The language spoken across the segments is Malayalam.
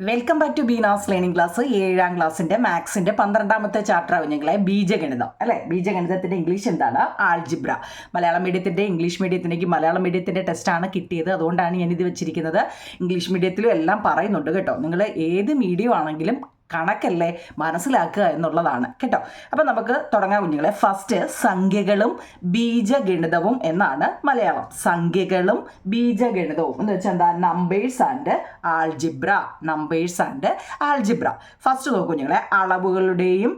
Welcome back to Beena's learning class. 7ാം ക്ലാസ്സിൻ്റെ മാത്സിൻ്റെ 12ാമത്തെ ചാപ്റ്റർ കുഞ്ഞുങ്ങളെ ബീജഗണിതം അല്ലേ. ബീജഗണിതത്തിൻ്റെ ഇംഗ്ലീഷ് എന്താണ്? ആൾജിബ്ര. മലയാളം മീഡിയത്തിൻ്റെ ഇംഗ്ലീഷ് മീഡിയത്തിലേക്ക് മലയാളം മീഡിയത്തിൻ്റെ ടെസ്റ്റാണ് കിട്ടിയത്. അതുകൊണ്ടാണ് ഞാനിത് വെച്ചിരിക്കുന്നത്. ഇംഗ്ലീഷ് മീഡിയത്തിലും എല്ലാം പറയുന്നുണ്ട് കേട്ടോ. നിങ്ങൾ ഏത് മീഡിയം ആണെങ്കിലും കണക്കല്ലേ മനസ്സിലാക്കുക എന്നുള്ളതാണ് കേട്ടോ. അപ്പം നമുക്ക് തുടങ്ങാം കുഞ്ഞുങ്ങളെ. ഫസ്റ്റ് സംഖ്യകളും ബീജഗണിതവും എന്നാണ് മലയാളം. സംഖ്യകളും ബീജഗണിതവും എന്ന് വെച്ചാൽ എന്താ? Numbers and algebra. Numbers and algebra. First നോക്കൂ കുഞ്ഞുങ്ങളെ. അളവുകളെയും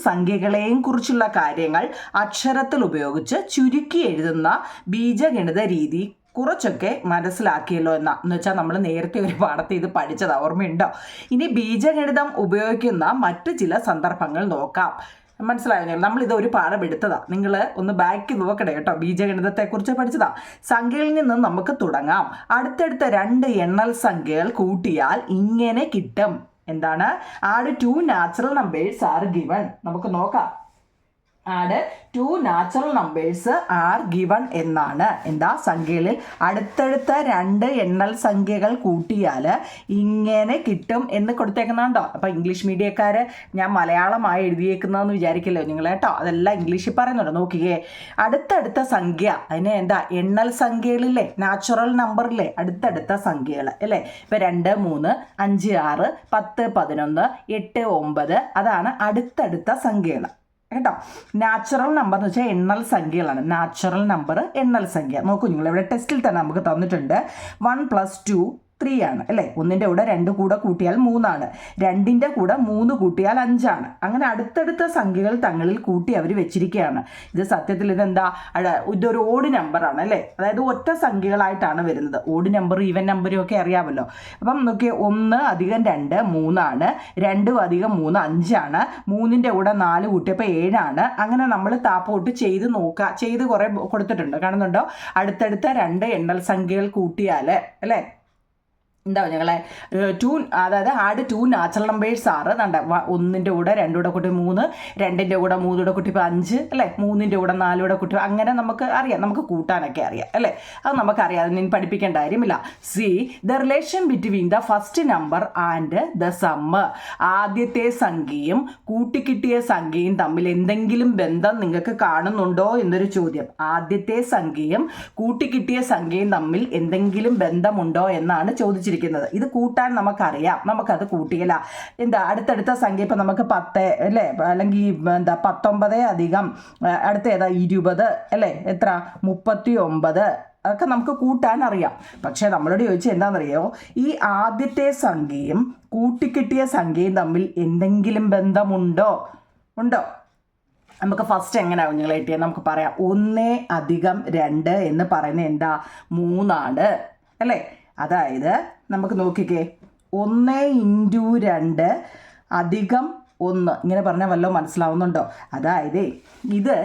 സംഖ്യകളെയും കുറിച്ചുള്ള കാര്യങ്ങൾ അക്ഷരത്തിൽ ഉപയോഗിച്ച് ചുരുക്കി എഴുതുന്ന ബീജഗണിത രീതി കുറച്ചൊക്കെ മനസ്സിലാക്കിയല്ലോ എന്ന് വെച്ചാൽ നമ്മൾ നേരത്തെ ഒരു പാഠത്തിൽ ഇത് പഠിച്ചത് ഓർമ്മയുണ്ടോ? ഇനി ബീജഗണിതം ഉപയോഗിക്കുന്ന മറ്റു ചില സന്ദർഭങ്ങൾ നോക്കാം. മനസ്സിലായോ? നമ്മളിത് ഒരു പാഠം എടുത്തതാണ്. നിങ്ങൾ ഒന്ന് ബാക്ക് നോക്കണേ കേട്ടോ. ബീജഗണിതത്തെക്കുറിച്ച് പഠിച്ചതാണ്. സംഖ്യയിൽ നിന്ന് നമുക്ക് തുടങ്ങാം. അടുത്തടുത്ത 2 എണ്ണൽ സംഖ്യകൾ കൂട്ടിയാൽ ഇങ്ങനെ കിട്ടും. എന്താണ്? Add 2 natural numbers are given. നമുക്ക് നോക്കാം. Add 2 natural numbers are given എന്നാണ്. എന്താ? സംഖ്യകളിൽ അടുത്തടുത്ത 2 എണ്ണൽ സംഖ്യകൾ കൂട്ടിയാൽ ഇങ്ങനെ കിട്ടും എന്ന് കൊടുത്തേക്കുന്നുണ്ടോ? അപ്പം ഇംഗ്ലീഷ് മീഡിയക്കാർ ഞാൻ മലയാളമായി എഴുതിയേക്കുന്നതെന്ന് വിചാരിക്കല്ലോ നിങ്ങൾ കേട്ടോ. അതെല്ലാം ഇംഗ്ലീഷിൽ പറയുന്നുണ്ട്. നോക്കിയേ, അടുത്തടുത്ത സംഖ്യ അതിന് എന്താ? എണ്ണൽ സംഖ്യകളില്ലേ, നാച്ചുറൽ നമ്പറില്ലേ, അടുത്തടുത്ത സംഖ്യകൾ അല്ലേ. ഇപ്പം 2, 3, 5, 6, 10, 11, 8, 9 അതാണ് അടുത്തടുത്ത സംഖ്യകൾ കേട്ടോ. നാച്ചുറൽ നമ്പർ എന്ന് വെച്ചാൽ എണ്ണൽ സംഖ്യകളാണ്. നാച്ചുറൽ നമ്പർ എണ്ണൽ സംഖ്യ. നോക്കൂ നിങ്ങൾ, ഇവിടെ ടെസ്റ്റിൽ തന്നെ നമുക്ക് തന്നിട്ടുണ്ട് 1 + 2 3 ആണ് അല്ലേ. 1ൻ്റെ കൂടെ 2 കൂടെ കൂട്ടിയാൽ 3 ആണ്. 2ൻ്റെ കൂടെ 3 കൂട്ടിയാൽ 5 ആണ്. അങ്ങനെ അടുത്തടുത്ത സംഖ്യകൾ തങ്ങളിൽ കൂട്ടി അവർ വെച്ചിരിക്കുകയാണ്. ഇത് സത്യത്തിൽ ഇതെന്താ? ഇതൊരു ഓഡ് നമ്പറാണ് അല്ലേ. അതായത് ഒറ്റ സംഖ്യകളായിട്ടാണ് വരുന്നത്. ഓഡ് നമ്പർ ഈവൻ നമ്പറും ഒക്കെ അറിയാമല്ലോ. അപ്പം നോക്കിയാൽ 1 + 2 3 ആണ്. 2 + 3 5 ആണ്. 3ൻ്റെ കൂടെ 4 കൂട്ടിയപ്പോൾ 7 ആണ്. അങ്ങനെ നമ്മൾ താപ്പോട്ട് ചെയ്ത് നോക്കുക. ചെയ്ത് കുറേ കൊടുത്തിട്ടുണ്ട്, കാണുന്നുണ്ടോ? അടുത്തടുത്ത 2 എണ്ണൽ സംഖ്യകൾ കൂട്ടിയാൽ അല്ലേ എന്താ ഞങ്ങളെ 2, അതായത് ആഡ് 2 നാച്ചുറൽ നമ്പേഴ്സ് ആറ്. 1ൻ്റെ കൂടെ 2 കൂടെ കൂട്ടി 3, 2ൻ്റെ കൂടെ 3 കൂടെ കൂട്ടിയപ്പോൾ 5 അല്ലേ. 3ൻ്റെ കൂടെ 4 കൂടെ കൂട്ടി അങ്ങനെ നമുക്ക് അറിയാം. നമുക്ക് കൂട്ടാനൊക്കെ അറിയാം അല്ലേ. അത് നമുക്കറിയാം. അതിന് പഠിപ്പിക്കേണ്ട കാര്യമില്ല. See the relation between the first number and the sum. ആദ്യത്തെ സംഖ്യയും കൂട്ടിക്കിട്ടിയ സംഖ്യയും തമ്മിൽ എന്തെങ്കിലും ബന്ധം നിങ്ങൾക്ക് കാണുന്നുണ്ടോ എന്നൊരു ചോദ്യം. ആദ്യത്തെ സംഖ്യയും കൂട്ടിക്കിട്ടിയ സംഖ്യയും തമ്മിൽ എന്തെങ്കിലും ബന്ധമുണ്ടോ എന്നാണ് ചോദിച്ചത്. ഇത് കൂട്ടാൻ നമുക്കറിയാം. നമുക്കത് കൂട്ടിയില്ല. എന്താ? അടുത്തടുത്ത സംഖ്യ ഇപ്പം നമുക്ക് 10 അല്ലേ, അല്ലെങ്കിൽ എന്താ 19 അധികം അടുത്ത ഏതാ 20 അല്ലേ, എത്ര 39 അതൊക്കെ നമുക്ക് കൂട്ടാൻ അറിയാം. പക്ഷെ നമ്മളോട് ചോദിച്ചാൽ എന്താണെന്നറിയോ? ഈ ആദ്യത്തെ സംഖ്യയും കൂട്ടിക്കിട്ടിയ സംഖ്യയും തമ്മിൽ എന്തെങ്കിലും ബന്ധമുണ്ടോ? ഉണ്ടോ? നമുക്ക് ഫസ്റ്റ് എങ്ങനെയാവും നിങ്ങൾ കിട്ടിയത്? നമുക്ക് പറയാം. 1 + 2 എന്ന് പറയുന്നത് എന്താ? 3 ആണ് അല്ലേ. അതായത് നമുക്ക് നോക്കിക്കേ, 1 × 2 + 1 ഇങ്ങനെ പറഞ്ഞാൽ വല്ലതും മനസ്സിലാവുന്നുണ്ടോ? അതായത് ഇത്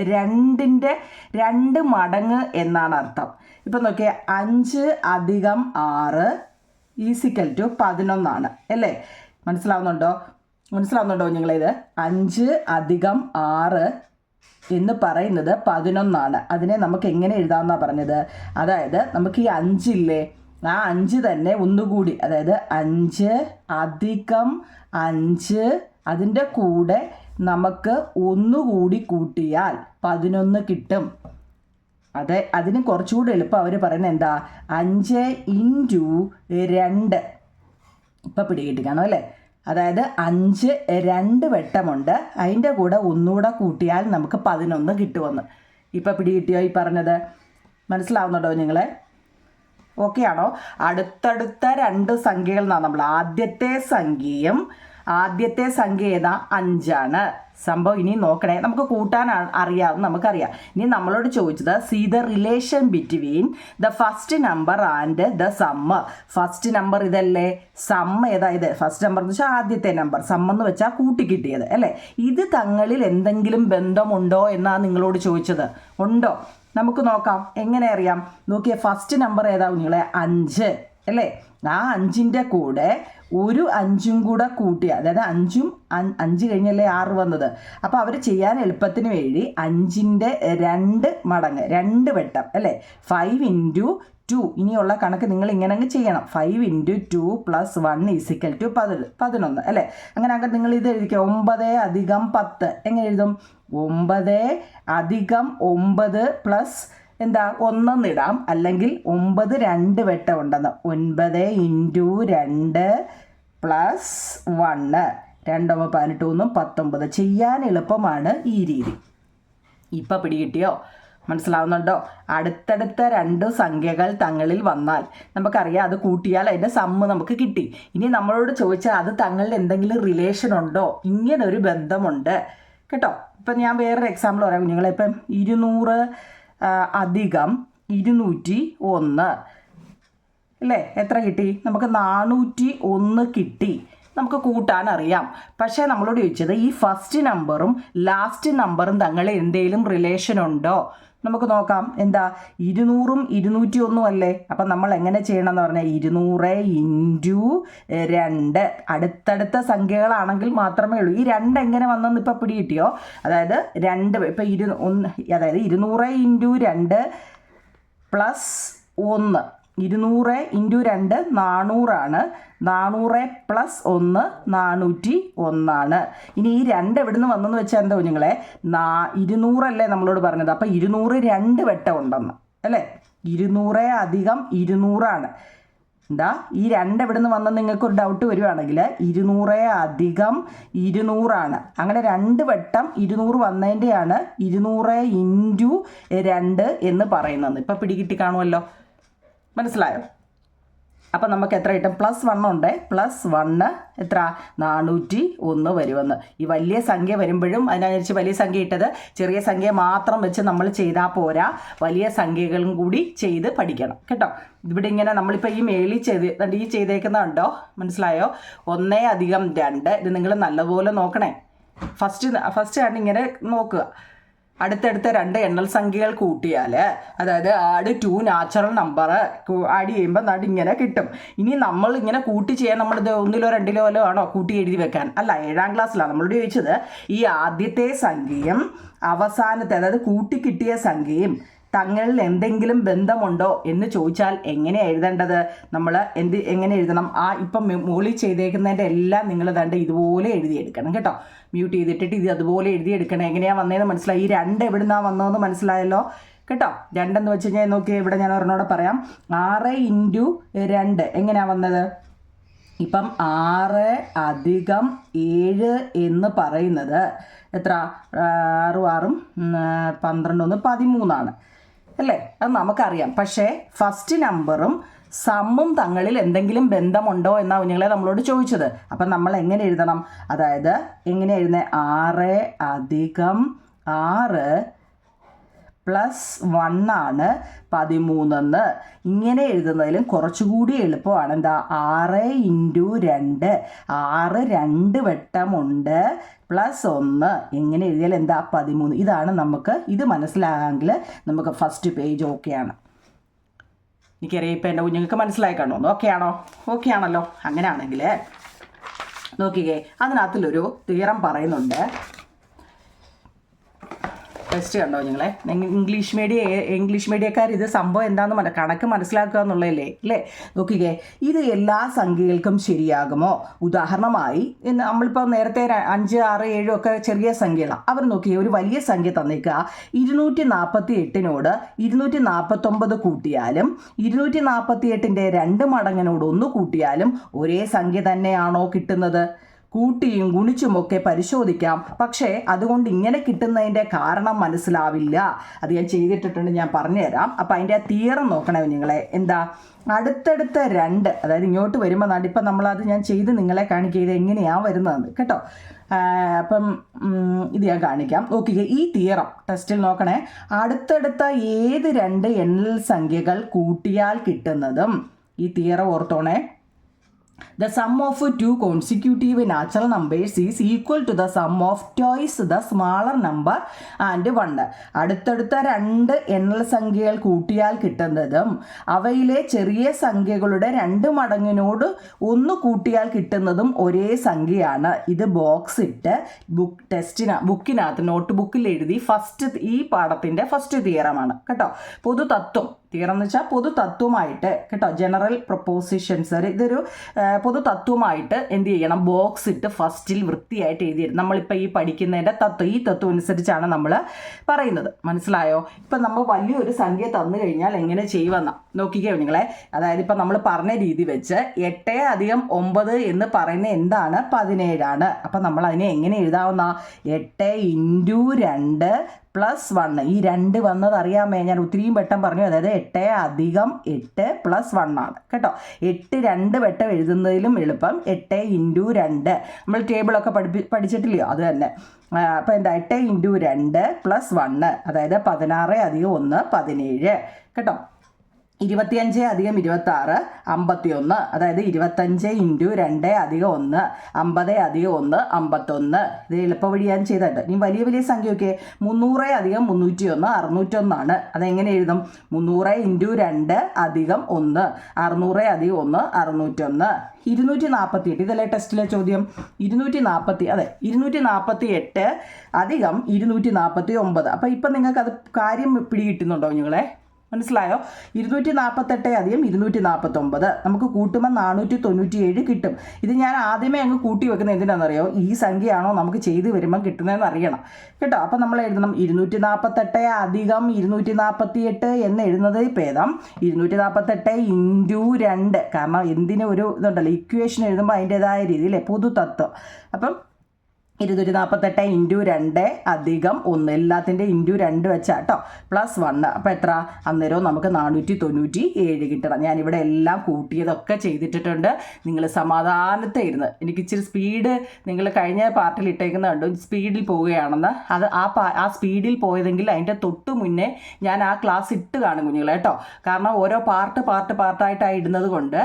2ൻ്റെ 2 മടങ്ങ് എന്നാണ് അർത്ഥം. ഇപ്പം നോക്കിയേ, 5 + 6 = 11 ആണ് അല്ലേ. മനസ്സിലാവുന്നുണ്ടോ നിങ്ങളിത്? 5 + 6 എന്ന് പറയുന്നത് 11 ആണ്. അതിനെ നമുക്ക് എങ്ങനെ എഴുതാമെന്നാണ് പറഞ്ഞത്? അതായത് നമുക്ക് ഈ 5 ഇല്ലേ, ആ 5 തന്നെ ഒന്നുകൂടി, അതായത് 5 + 5 അതിൻ്റെ കൂടെ നമുക്ക് ഒന്നുകൂടി കൂട്ടിയാൽ 11 കിട്ടും. അതെ, അതിന് കുറച്ചുകൂടി എളുപ്പം അവർ പറയുന്നത് എന്താ? 5 × 2. ഇപ്പം പിടികിട്ടിക്കാണോ അല്ലേ. അതായത് 5 2 വട്ടമുണ്ട്. അതിൻ്റെ കൂടെ ഒന്നുകൂടെ കൂട്ടിയാൽ നമുക്ക് 11 കിട്ടുമെന്ന്. ഇപ്പം പിടികിട്ടിയോ ഈ പറഞ്ഞത്? മനസ്സിലാവുന്നുണ്ടോ നിങ്ങളെ? ഓക്കെ ആണോ? അടുത്തടുത്ത 2 സംഖ്യകൾ എന്നാണ് നമ്മൾ. ആദ്യത്തെ സംഖ്യ ഏതാ? 5 ആണ്. സംഭവം ഇനി നോക്കണേ. നമുക്ക് കൂട്ടാൻ അറിയാം, നമുക്കറിയാം. ഇനി നമ്മളോട് ചോദിച്ചത് see the relation between the first number and the sum. First number ഇതല്ലേ, സമ്മ് ഏതാ? ഇത് ഫസ്റ്റ് നമ്പർ എന്ന് വെച്ചാൽ ആദ്യത്തെ നമ്പർ, സമ്മെന്ന് വെച്ചാൽ കൂട്ടിക്കിട്ടിയത് അല്ലേ. ഇത് തങ്ങളിൽ എന്തെങ്കിലും ബന്ധമുണ്ടോ എന്നാണ് നിങ്ങളോട് ചോദിച്ചത്. ഉണ്ടോ? നമുക്ക് നോക്കാം. എങ്ങനെ അറിയാം? നോക്കിയേ, ഫസ്റ്റ് നമ്പർ ഏതാ നിങ്ങളെ? 5 അല്ലേ. ആ 5ൻ്റെ കൂടെ ഒരു 5ഉം കൂടെ കൂട്ടിയ, അതായത് 5 കഴിഞ്ഞല്ലേ 6 വന്നത്. അപ്പോൾ അവർ ചെയ്യാൻ എളുപ്പത്തിന് വേണ്ടി 5ൻ്റെ 2 മടങ്ങ്, 2 വട്ടം അല്ലേ, 5 × 2. ഇനിയുള്ള കണക്ക് നിങ്ങൾ ഇങ്ങനെ അങ്ങ് ചെയ്യണം. 5 × 2 + 1 = 11 അല്ലേ? അങ്ങനെ അങ്ങ് നിങ്ങൾ ഇത് എഴുതിക്കുക. 9 + 10 എങ്ങനെ എഴുതും? 9 + 9 പ്ലസ് എന്താ 1 എന്നിടാം, അല്ലെങ്കിൽ 9 2 വട്ടം ഉണ്ടെന്ന്. 9 × 2 + 1 2 18 19. ചെയ്യാൻ എളുപ്പമാണ് ഈ രീതി. ഇപ്പം പിടികിട്ടിയോ? മനസ്സിലാവുന്നുണ്ടോ? അടുത്തടുത്ത 2 സംഖ്യകൾ തങ്ങളിൽ വന്നാൽ നമുക്കറിയാം അത് കൂട്ടിയാൽ അതിൻ്റെ സമ്മ് നമുക്ക് കിട്ടി. ഇനി നമ്മളോട് ചോദിച്ചാൽ അത് തങ്ങളിൽ എന്തെങ്കിലും റിലേഷൻ ഉണ്ടോ, ഇങ്ങനൊരു ബന്ധമുണ്ട് കേട്ടോ. ഇപ്പം ഞാൻ വേറൊരു എക്സാമ്പിൾ പറയാം കുഞ്ഞുങ്ങളെ. ഇപ്പം 200 + 201 അല്ലേ? എത്ര കിട്ടി? നമുക്ക് 401 കിട്ടി. നമുക്ക് കൂട്ടാൻ അറിയാം. പക്ഷേ നമ്മളോട് ചോദിച്ചത് ഈ ഫസ്റ്റ് നമ്പറും ലാസ്റ്റ് നമ്പറും തങ്ങളിൽ എന്തെങ്കിലും റിലേഷൻ ഉണ്ടോ? നമുക്ക് നോക്കാം. എന്താ 200 201 അല്ലേ? അപ്പം നമ്മൾ എങ്ങനെ ചെയ്യണം എന്ന് പറഞ്ഞാൽ 200 × 2 അടുത്തടുത്ത സംഖ്യകളാണെങ്കിൽ മാത്രമേ ഉള്ളൂ. ഈ 2 എങ്ങനെ വന്നെന്ന് ഇപ്പം പിടികിട്ടിയോ? അതായത് 2 ഇപ്പം അതായത് 200 × 2 + 1 200 × 2 400 400 + 1 401. ഇനി ഈ 2 എവിടെ നിന്ന് വന്നെന്ന് വെച്ചാൽ എന്താ കുഞ്ഞുങ്ങളെ? 200 അല്ലേ നമ്മളോട് പറഞ്ഞത്? അപ്പം 200 2 വട്ടം ഉണ്ടെന്ന് അല്ലേ? 200 + 200 എന്താ ഈ 2 എവിടെ നിന്ന് വന്നെന്ന് നിങ്ങൾക്കൊരു ഡൗട്ട് വരുവാണെങ്കിൽ 200 + 200 അങ്ങനെ 2 വട്ടം 200 വന്നതിൻ്റെയാണ് 200 × 2 എന്ന് പറയുന്നത്. ഇപ്പം പിടികിട്ടി കാണുമല്ലോ. മനസ്സിലായോ? അപ്പം നമുക്ക് എത്ര കിട്ടും? +1 ഉണ്ട്. +1 എത്ര? 401 വരുമെന്ന്. ഈ വലിയ സംഖ്യ വരുമ്പോഴും അതിനനുസരിച്ച് വലിയ സംഖ്യ ഇട്ടത്, ചെറിയ സംഖ്യ മാത്രം വെച്ച് നമ്മൾ ചെയ്താൽ പോരാ, വലിയ സംഖ്യകളും കൂടി ചെയ്ത് പഠിക്കണം കേട്ടോ. ഇവിടെ ഇങ്ങനെ നമ്മളിപ്പോൾ ഈ മേളിൽ ചെയ്തേക്കുന്നതുണ്ടോ? മനസ്സിലായോ? 1 + 2. ഇത് നിങ്ങൾ നല്ലപോലെ നോക്കണേ. ഫസ്റ്റ് ആണ് ഇങ്ങനെ നോക്കുക. അടുത്തടുത്ത 2 എണ്ണൽ സംഖ്യകൾ കൂട്ടിയാൽ, അതായത് ആഡ് 2 നാച്ചുറൽ നമ്പർ ആഡ് ചെയ്യുമ്പോൾ ഇങ്ങനെ കിട്ടും. ഇനി നമ്മൾ ഇങ്ങനെ കൂട്ടി ചെയ്യാൻ നമ്മളിത് 1ലോ 2ലോ ആണോ കൂട്ടി എഴുതി വെക്കാൻ? അല്ല, 7ാം ക്ലാസ്സിലാണ് നമ്മളോട് ചോദിച്ചത് ഈ ആദ്യത്തെ സംഖ്യയും അവസാനത്തെ അതായത് കൂട്ടി കിട്ടിയ സംഖ്യയും തങ്ങളിൽ എന്തെങ്കിലും ബന്ധമുണ്ടോ എന്ന് ചോദിച്ചാൽ എങ്ങനെയാണ് എഴുതേണ്ടത്? നമ്മൾ എങ്ങനെ എഴുതണം? ഇപ്പം മുകളിൽ ചെയ്തേക്കുന്നതിൻ്റെ എല്ലാം നിങ്ങൾ ഇതുപോലെ എഴുതിയെടുക്കണം കേട്ടോ. മ്യൂട്ട് ചെയ്തിട്ടിട്ട് ഇത് അതുപോലെ എഴുതിയെടുക്കണം. എങ്ങനെയാണ് വന്നതെന്ന് മനസ്സിലായി? ഈ 2 എവിടെ നിന്നാണ് വന്നതെന്ന് മനസ്സിലായല്ലോ കേട്ടോ. 2 എന്ന് വെച്ച് കഴിഞ്ഞാൽ നോക്കിയാൽ ഇവിടെ ഞാൻ ഒരെണ്ണോടെ പറയാം. 6 × 2 എങ്ങനെയാണ് വന്നത്? ഇപ്പം 6 + 7 എന്ന് പറയുന്നത് എത്ര? 6 6 12 13 അല്ലേ? അത് നമുക്കറിയാം. പക്ഷേ ഫസ്റ്റ് നമ്പറും സമ്മും തങ്ങളിൽ എന്തെങ്കിലും ബന്ധമുണ്ടോ എന്നാണ് കുഞ്ഞുങ്ങളെ നമ്മളോട് ചോദിച്ചത്. അപ്പം നമ്മൾ എങ്ങനെ എഴുതണം? അതായത് എങ്ങനെ എഴുതുന്നത്? 6 + 6 +1 13. ഇങ്ങനെ എഴുതുന്നതിലും കുറച്ചുകൂടി എളുപ്പമാണ്. എന്താ? 6 × 2 6 2 വട്ടമുണ്ട് +1 എങ്ങനെ എഴുതിയാൽ എന്താ? 13. ഇതാണ് നമുക്ക് ഇത് മനസ്സിലാകാമെങ്കിൽ നമുക്ക് ഫസ്റ്റ് പേജ് ഓക്കെയാണ്. എനിക്കറിയാം ഇപ്പം എൻ്റെ കുഞ്ഞുങ്ങൾക്ക് മനസ്സിലായി കാണുമോ? ഓക്കെ ആണല്ലോ. അങ്ങനെയാണെങ്കിൽ നോക്കിക്കേ, അതിനകത്തിലൊരു തിയറം പറയുന്നുണ്ട്. ടെസ്റ്റ് കണ്ടോ നിങ്ങളെ? ഇംഗ്ലീഷ് മീഡിയക്കാർ ഇത് സംഭവം എന്താണെന്ന് കണക്ക് മനസ്സിലാക്കുക എന്നുള്ളതല്ലേ അല്ലേ? നോക്കിക്കേ, ഇത് എല്ലാ സംഖ്യകൾക്കും ശരിയാകുമോ? ഉദാഹരണമായി നമ്മളിപ്പോൾ നേരത്തെ 5 6 7 ഒക്കെ ചെറിയ സംഖ്യകളാണ്. അവർ നോക്കിയേ, ഒരു വലിയ സംഖ്യ തന്നേക്കുക. 248നോട് 249 കൂട്ടിയാലും 248ൻ്റെ 2 മടങ്ങിനോട് 1 കൂട്ടിയാലും ഒരേ സംഖ്യ തന്നെയാണോ കിട്ടുന്നത്? കൂട്ടിയും ഗുണിച്ചുമൊക്കെ പരിശോധിക്കാം. പക്ഷേ അതുകൊണ്ട് ഇങ്ങനെ കിട്ടുന്നതിൻ്റെ കാരണം മനസ്സിലാവില്ല. അത് ഞാൻ ചെയ്തിട്ടിട്ടുണ്ട്, ഞാൻ പറഞ്ഞുതരാം. അപ്പം അതിൻ്റെ തിയറം നോക്കണേ നിങ്ങളെ. എന്താ? അടുത്തടുത്ത 2 അതായത് ഇങ്ങോട്ട് വരുമ്പോൾ ഇപ്പം നമ്മളത് ഞാൻ ചെയ്ത് നിങ്ങളെ കാണിക്കുക ഇത് എങ്ങനെയാണ് വരുന്നതെന്ന് കേട്ടോ. അപ്പം ഇത് ഞാൻ കാണിക്കാം. നോക്കിക്കേ, ഈ തിയറം ടെസ്റ്റിൽ നോക്കണേ. അടുത്തടുത്ത ഏത് 2 എണ്ണൽ സംഖ്യകൾ കൂട്ടിയാൽ കിട്ടുന്നതും, ഈ theorem ഓർത്തോണേ, The sum of two consecutive natural numbers is equal to the sum of twice the smaller number and 1. അടുത്തടുത്ത രണ്ട് എണ്ണൽ സംഖ്യകൾ കൂട്ടിയാൽ കിട്ടുന്നതും അവയിലെ ചെറിയ സംഖ്യകളുടെ 2 മടങ്ങിനോട് 1 കൂട്ടിയാൽ കിട്ടുന്നതും ഒരേ സംഖ്യയാണ്. ഇത് ബോക്സ് ഇട്ട് ബുക്കിനകത്ത് നോട്ട് ബുക്കിൽ എഴുതി ഈ പാഠത്തിൻ്റെ ഫസ്റ്റ് തിയറമാണ് കേട്ടോ. പൊതുതത്വം തിയറം എന്ന് വെച്ചാൽ പൊതുതത്വമായിട്ട് കേട്ടോ, ജനറൽ പ്രൊപ്പോസിഷൻസ് ഇതൊരു പൊതുതത്വമായിട്ട് എന്ത് ചെയ്യണം, ബോക്സ് ഇട്ട് ഫസ്റ്റിൽ വൃത്തിയായിട്ട് എഴുതിയിരുന്നു. നമ്മളിപ്പോൾ ഈ പഠിക്കുന്നതിൻ്റെ ഈ തത്വം അനുസരിച്ചാണ് നമ്മൾ പറയുന്നത്. മനസ്സിലായോ? ഇപ്പം നമ്മൾ വലിയൊരു സംഖ്യ തന്നു കഴിഞ്ഞാൽ എങ്ങനെ ചെയ്യുമെന്ന നോക്കിക്കോ നിങ്ങളെ. അതായത് ഇപ്പം നമ്മൾ പറഞ്ഞ രീതി വെച്ച് 8 + 9 എന്ന് പറയുന്നത് എന്താണ്? 17 അപ്പം നമ്മൾ അതിനെ എങ്ങനെ എഴുതാവുന്ന 8 × 2 + 1. ഈ 2 വന്നത് അറിയാമേ, ഞാൻ ഒത്തിരിയും വട്ടം പറഞ്ഞു. അതായത് 8 + 8 + 1 ആണ് കേട്ടോ. 8 2 വട്ടം എഴുതുന്നതിലും എളുപ്പം 8 × 2. നമ്മൾ ടേബിളൊക്കെ പഠിച്ചിട്ടില്ലയോ? അത് തന്നെ. അപ്പോൾ എന്താ 8 × 2 + 1, അതായത് 16 + 1 17 കേട്ടോ. 25 + 26 51, അതായത് 25 × 2 + 1 50 + 1 51. ഇത് എളുപ്പവഴി ഞാൻ ചെയ്തിട്ട്. ഇനി വലിയ വലിയ സംഖ്യയൊക്കെ 300 + 301 601 ആണ്. അതെങ്ങനെ എഴുതും? 300 × 2 + 1 600 + 1 601. 248, ഇതല്ലേ ടെസ്റ്റിലെ ചോദ്യം. 248 + 249. അപ്പോൾ ഇപ്പം നിങ്ങൾക്ക് അത് കാര്യം പിടികിട്ടുന്നുണ്ടോ നിങ്ങളെ? മനസ്സിലായോ? 248 + 249 നമുക്ക് കൂട്ടുമ്പോൾ 497 കിട്ടും. ഇത് ഞാൻ ആദ്യമേ അങ്ങ് കൂട്ടി വെക്കുന്നത് എന്തിനാണെന്നറിയോ? ഈ സംഖ്യയാണോ നമുക്ക് ചെയ്ത് വരുമ്പം കിട്ടുന്നതെന്ന് അറിയണം കേട്ടോ. അപ്പം നമ്മൾ എഴുതണം 248 + 248 എന്ന് എഴുതുന്നത് ഭേദം 248 × 2. കാരണം എന്തിനും ഒരു ഇതുണ്ടല്ലോ, ഇക്വേഷൻ എഴുതുമ്പോൾ അതിൻ്റെതായ രീതിയിൽ പൊതുതത്വം. അപ്പം 248 × 2 + 1 എല്ലാത്തിൻ്റെ × 2 വെച്ചാൽ കേട്ടോ +1. അപ്പോൾ എത്ര? അന്നേരവും നമുക്ക് 497 കിട്ടണം. ഞാനിവിടെ എല്ലാം കൂട്ടിയതൊക്കെ ചെയ്തിട്ടുണ്ട്. നിങ്ങൾ സമാധാനത്തെ ഇരുന്ന്, എനിക്ക് ഇച്ചിരി സ്പീഡ് നിങ്ങൾ കഴിഞ്ഞ പാർട്ടിൽ ഇട്ടേക്കുന്ന കണ്ടു സ്പീഡിൽ പോവുകയാണെന്ന്. അത് ആ സ്പീഡിൽ പോയതെങ്കിൽ അതിൻ്റെ തൊട്ട് മുന്നേ ഞാൻ ആ ക്ലാസ് ഇട്ട് കാണും കുഞ്ഞുങ്ങളെ കേട്ടോ. കാരണം ഓരോ പാർട്ടായിട്ടാണ് ഇടുന്നത് കൊണ്ട്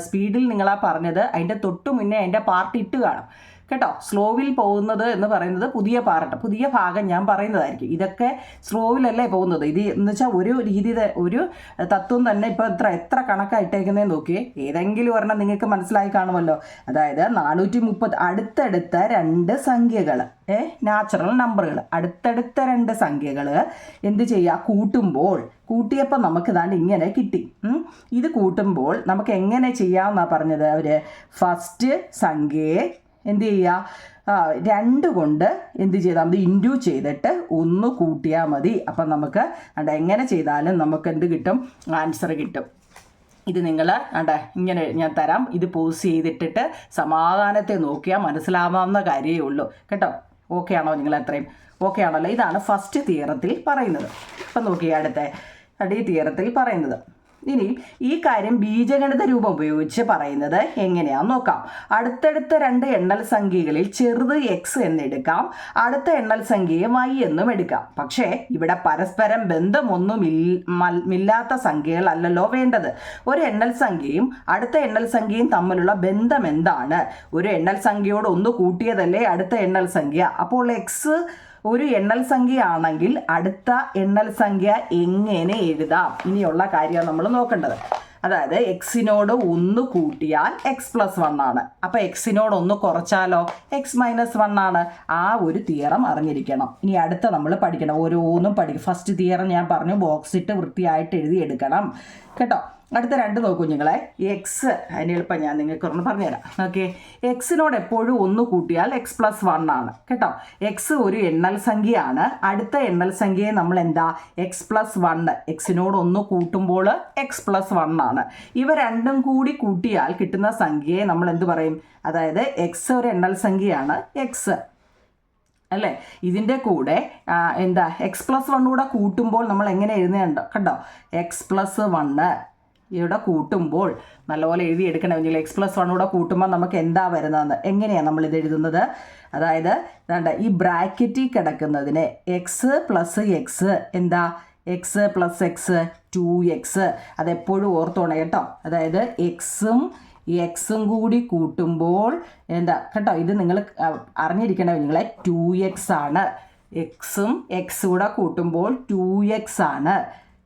സ്പീഡിൽ നിങ്ങളാ പറഞ്ഞത് അതിൻ്റെ തൊട്ട് മുന്നേ അതിൻ്റെ പാർട്ട് ഇട്ട് കാണും കേട്ടോ. സ്ലോവിൽ പോകുന്നത് എന്ന് പറയുന്നത് പുതിയ ഭാഗം ഞാൻ പറയുന്നതായിരിക്കും. ഇതൊക്കെ സ്ലോവിലല്ലേ പോകുന്നത്. ഇത് എന്ന് വെച്ചാൽ ഒരു തത്വം തന്നെ ഇപ്പോൾ എത്ര കണക്കായിട്ടേക്കുന്നതെന്ന് നോക്കിയേ. ഏതെങ്കിലും ഒരെണ്ണം നിങ്ങൾക്ക് മനസ്സിലായി കാണുമല്ലോ. അതായത് 430 അടുത്തടുത്ത 2 സംഖ്യകൾ, നാച്ചുറൽ നമ്പറുകൾ, അടുത്തടുത്ത 2 സംഖ്യകൾ എന്ത് ചെയ്യുക? കൂട്ടിയപ്പോൾ നമുക്ക് ഇതാണ്ട് ഇങ്ങനെ കിട്ടി. ഇത് കൂട്ടുമ്പോൾ നമുക്ക് എങ്ങനെ ചെയ്യാമെന്നാണ് പറഞ്ഞത് അവർ. ഫസ്റ്റ് സംഖ്യയെ എന്ത് ചെയ്യുക? 2 കൊണ്ട് എന്ത് ചെയ്താൽ മതി? ഇൻറ്റു ചെയ്തിട്ട് 1 കൂട്ടിയാൽ മതി. അപ്പം നമുക്ക് എങ്ങനെ ചെയ്താലും നമുക്ക് എന്ത് കിട്ടും? ആൻസർ കിട്ടും. ഇത് നിങ്ങൾ ഇങ്ങനെ ഞാൻ തരാം. ഇത് പോസ് ചെയ്തിട്ടിട്ട് സമാധാനത്തെ നോക്കിയാൽ മനസ്സിലാവാവുന്ന കാര്യമേ ഉള്ളൂ കേട്ടോ. ഓക്കെ ആണോ? നിങ്ങൾ എത്രയും ഓക്കെ ആണല്ലോ? ഇതാണ് ഫസ്റ്റ് തിയറത്തിൽ പറയുന്നത്. ഇപ്പം നോക്കിയാൽ അടുത്ത തിയറത്തിൽ പറയുന്നത്. ഇനി ഈ കാര്യം ബീജഗണിത രൂപം ഉപയോഗിച്ച് പറയുന്നത് എങ്ങനെയാണെന്ന് നോക്കാം. അടുത്തടുത്ത 2 എണ്ണൽ സംഖ്യകളിൽ ചെറുത് x എന്നെടുക്കാം, അടുത്ത എണ്ണൽ സംഖ്യയെ y എന്നും എടുക്കാം. പക്ഷേ ഇവിടെ പരസ്പരം ബന്ധമൊന്നുമില്ലാത്ത സംഖ്യകളല്ലല്ലോ വേണ്ടത്. ഒരു എണ്ണൽ സംഖ്യയും അടുത്ത എണ്ണൽ സംഖ്യയും തമ്മിലുള്ള ബന്ധം എന്താണ്? ഒരു എണ്ണൽ സംഖ്യയോട് 1 കൂട്ടിയതല്ലേ അടുത്ത എണ്ണൽ സംഖ്യ. അപ്പോൾ x ഒരു എണ്ണൽ സംഖ്യയാണെങ്കിൽ അടുത്ത എണ്ണൽ സംഖ്യ എങ്ങനെ എഴുതാം? ഇനിയുള്ള കാര്യമാണ് നമ്മൾ നോക്കേണ്ടത്. അതായത് എക്സിനോട് 1 കൂട്ടിയാൽ x+1 ആണ്. അപ്പോൾ എക്സിനോട് 1 കുറച്ചാലോ x-1 ആണ്. ആ ഒരു തിയറം അറിഞ്ഞിരിക്കണം. ഇനി അടുത്ത നമ്മൾ പഠിക്കണം. ഓരോന്നും പഠിക്കും. ഫസ്റ്റ് തിയറം ഞാൻ പറഞ്ഞു ബോക്സ് ഇട്ട് വൃത്തിയായിട്ട് എഴുതിയെടുക്കണം കേട്ടോ. അടുത്ത 2 നോക്കൂ കുഞ്ഞുങ്ങളെ. എക്സ് അതിന് എളുപ്പം ഞാൻ നിങ്ങൾക്ക് ഒന്ന് പറഞ്ഞുതരാം. ഓക്കെ, എക്സിനോട് എപ്പോഴും 1 കൂട്ടിയാൽ x+1 ആണ് കേട്ടോ. എക്സ് ഒരു എണ്ണൽ സംഖ്യയാണ്. അടുത്ത എണ്ണൽ സംഖ്യയെ നമ്മൾ എന്താ? x+1. എക്സിനോട് 1 കൂട്ടുമ്പോൾ x+1 ആണ്. ഇവ രണ്ടും കൂടി കൂട്ടിയാൽ കിട്ടുന്ന സംഖ്യയെ നമ്മൾ എന്ത് പറയും? അതായത് എക്സ് ഒരു എണ്ണൽ സംഖ്യയാണ് എക്സ് അല്ലേ. ഇതിൻ്റെ കൂടെ എന്താ x+1 കൂടെ കൂട്ടുമ്പോൾ നമ്മൾ എങ്ങനെ എഴുതുന്നുണ്ട് കണ്ടോ? x+1 ഇവിടെ കൂട്ടുമ്പോൾ നല്ലപോലെ എഴുതിയെടുക്കണമെങ്കിൽ x+1 കൂടെ കൂട്ടുമ്പോൾ നമുക്ക് എന്താ വരുന്നതെന്ന് എങ്ങനെയാണ് നമ്മളിത് എഴുതുന്നത്? അതായത് ഈ ബ്രാക്കറ്റിൽ കിടക്കുന്നതിന് x+x എന്താ? x+x 2x. അതെപ്പോഴും ഓർത്തോണേ കേട്ടോ. അതായത് എക്സും ഈ എക്സും കൂടി കൂട്ടുമ്പോൾ എന്താ കേട്ടോ, ഇത് നിങ്ങൾ അറിഞ്ഞിരിക്കണം നിങ്ങളെ 2x ആണ്. എക്സും എക്സ് കൂടെ കൂട്ടുമ്പോൾ 2x ആണ്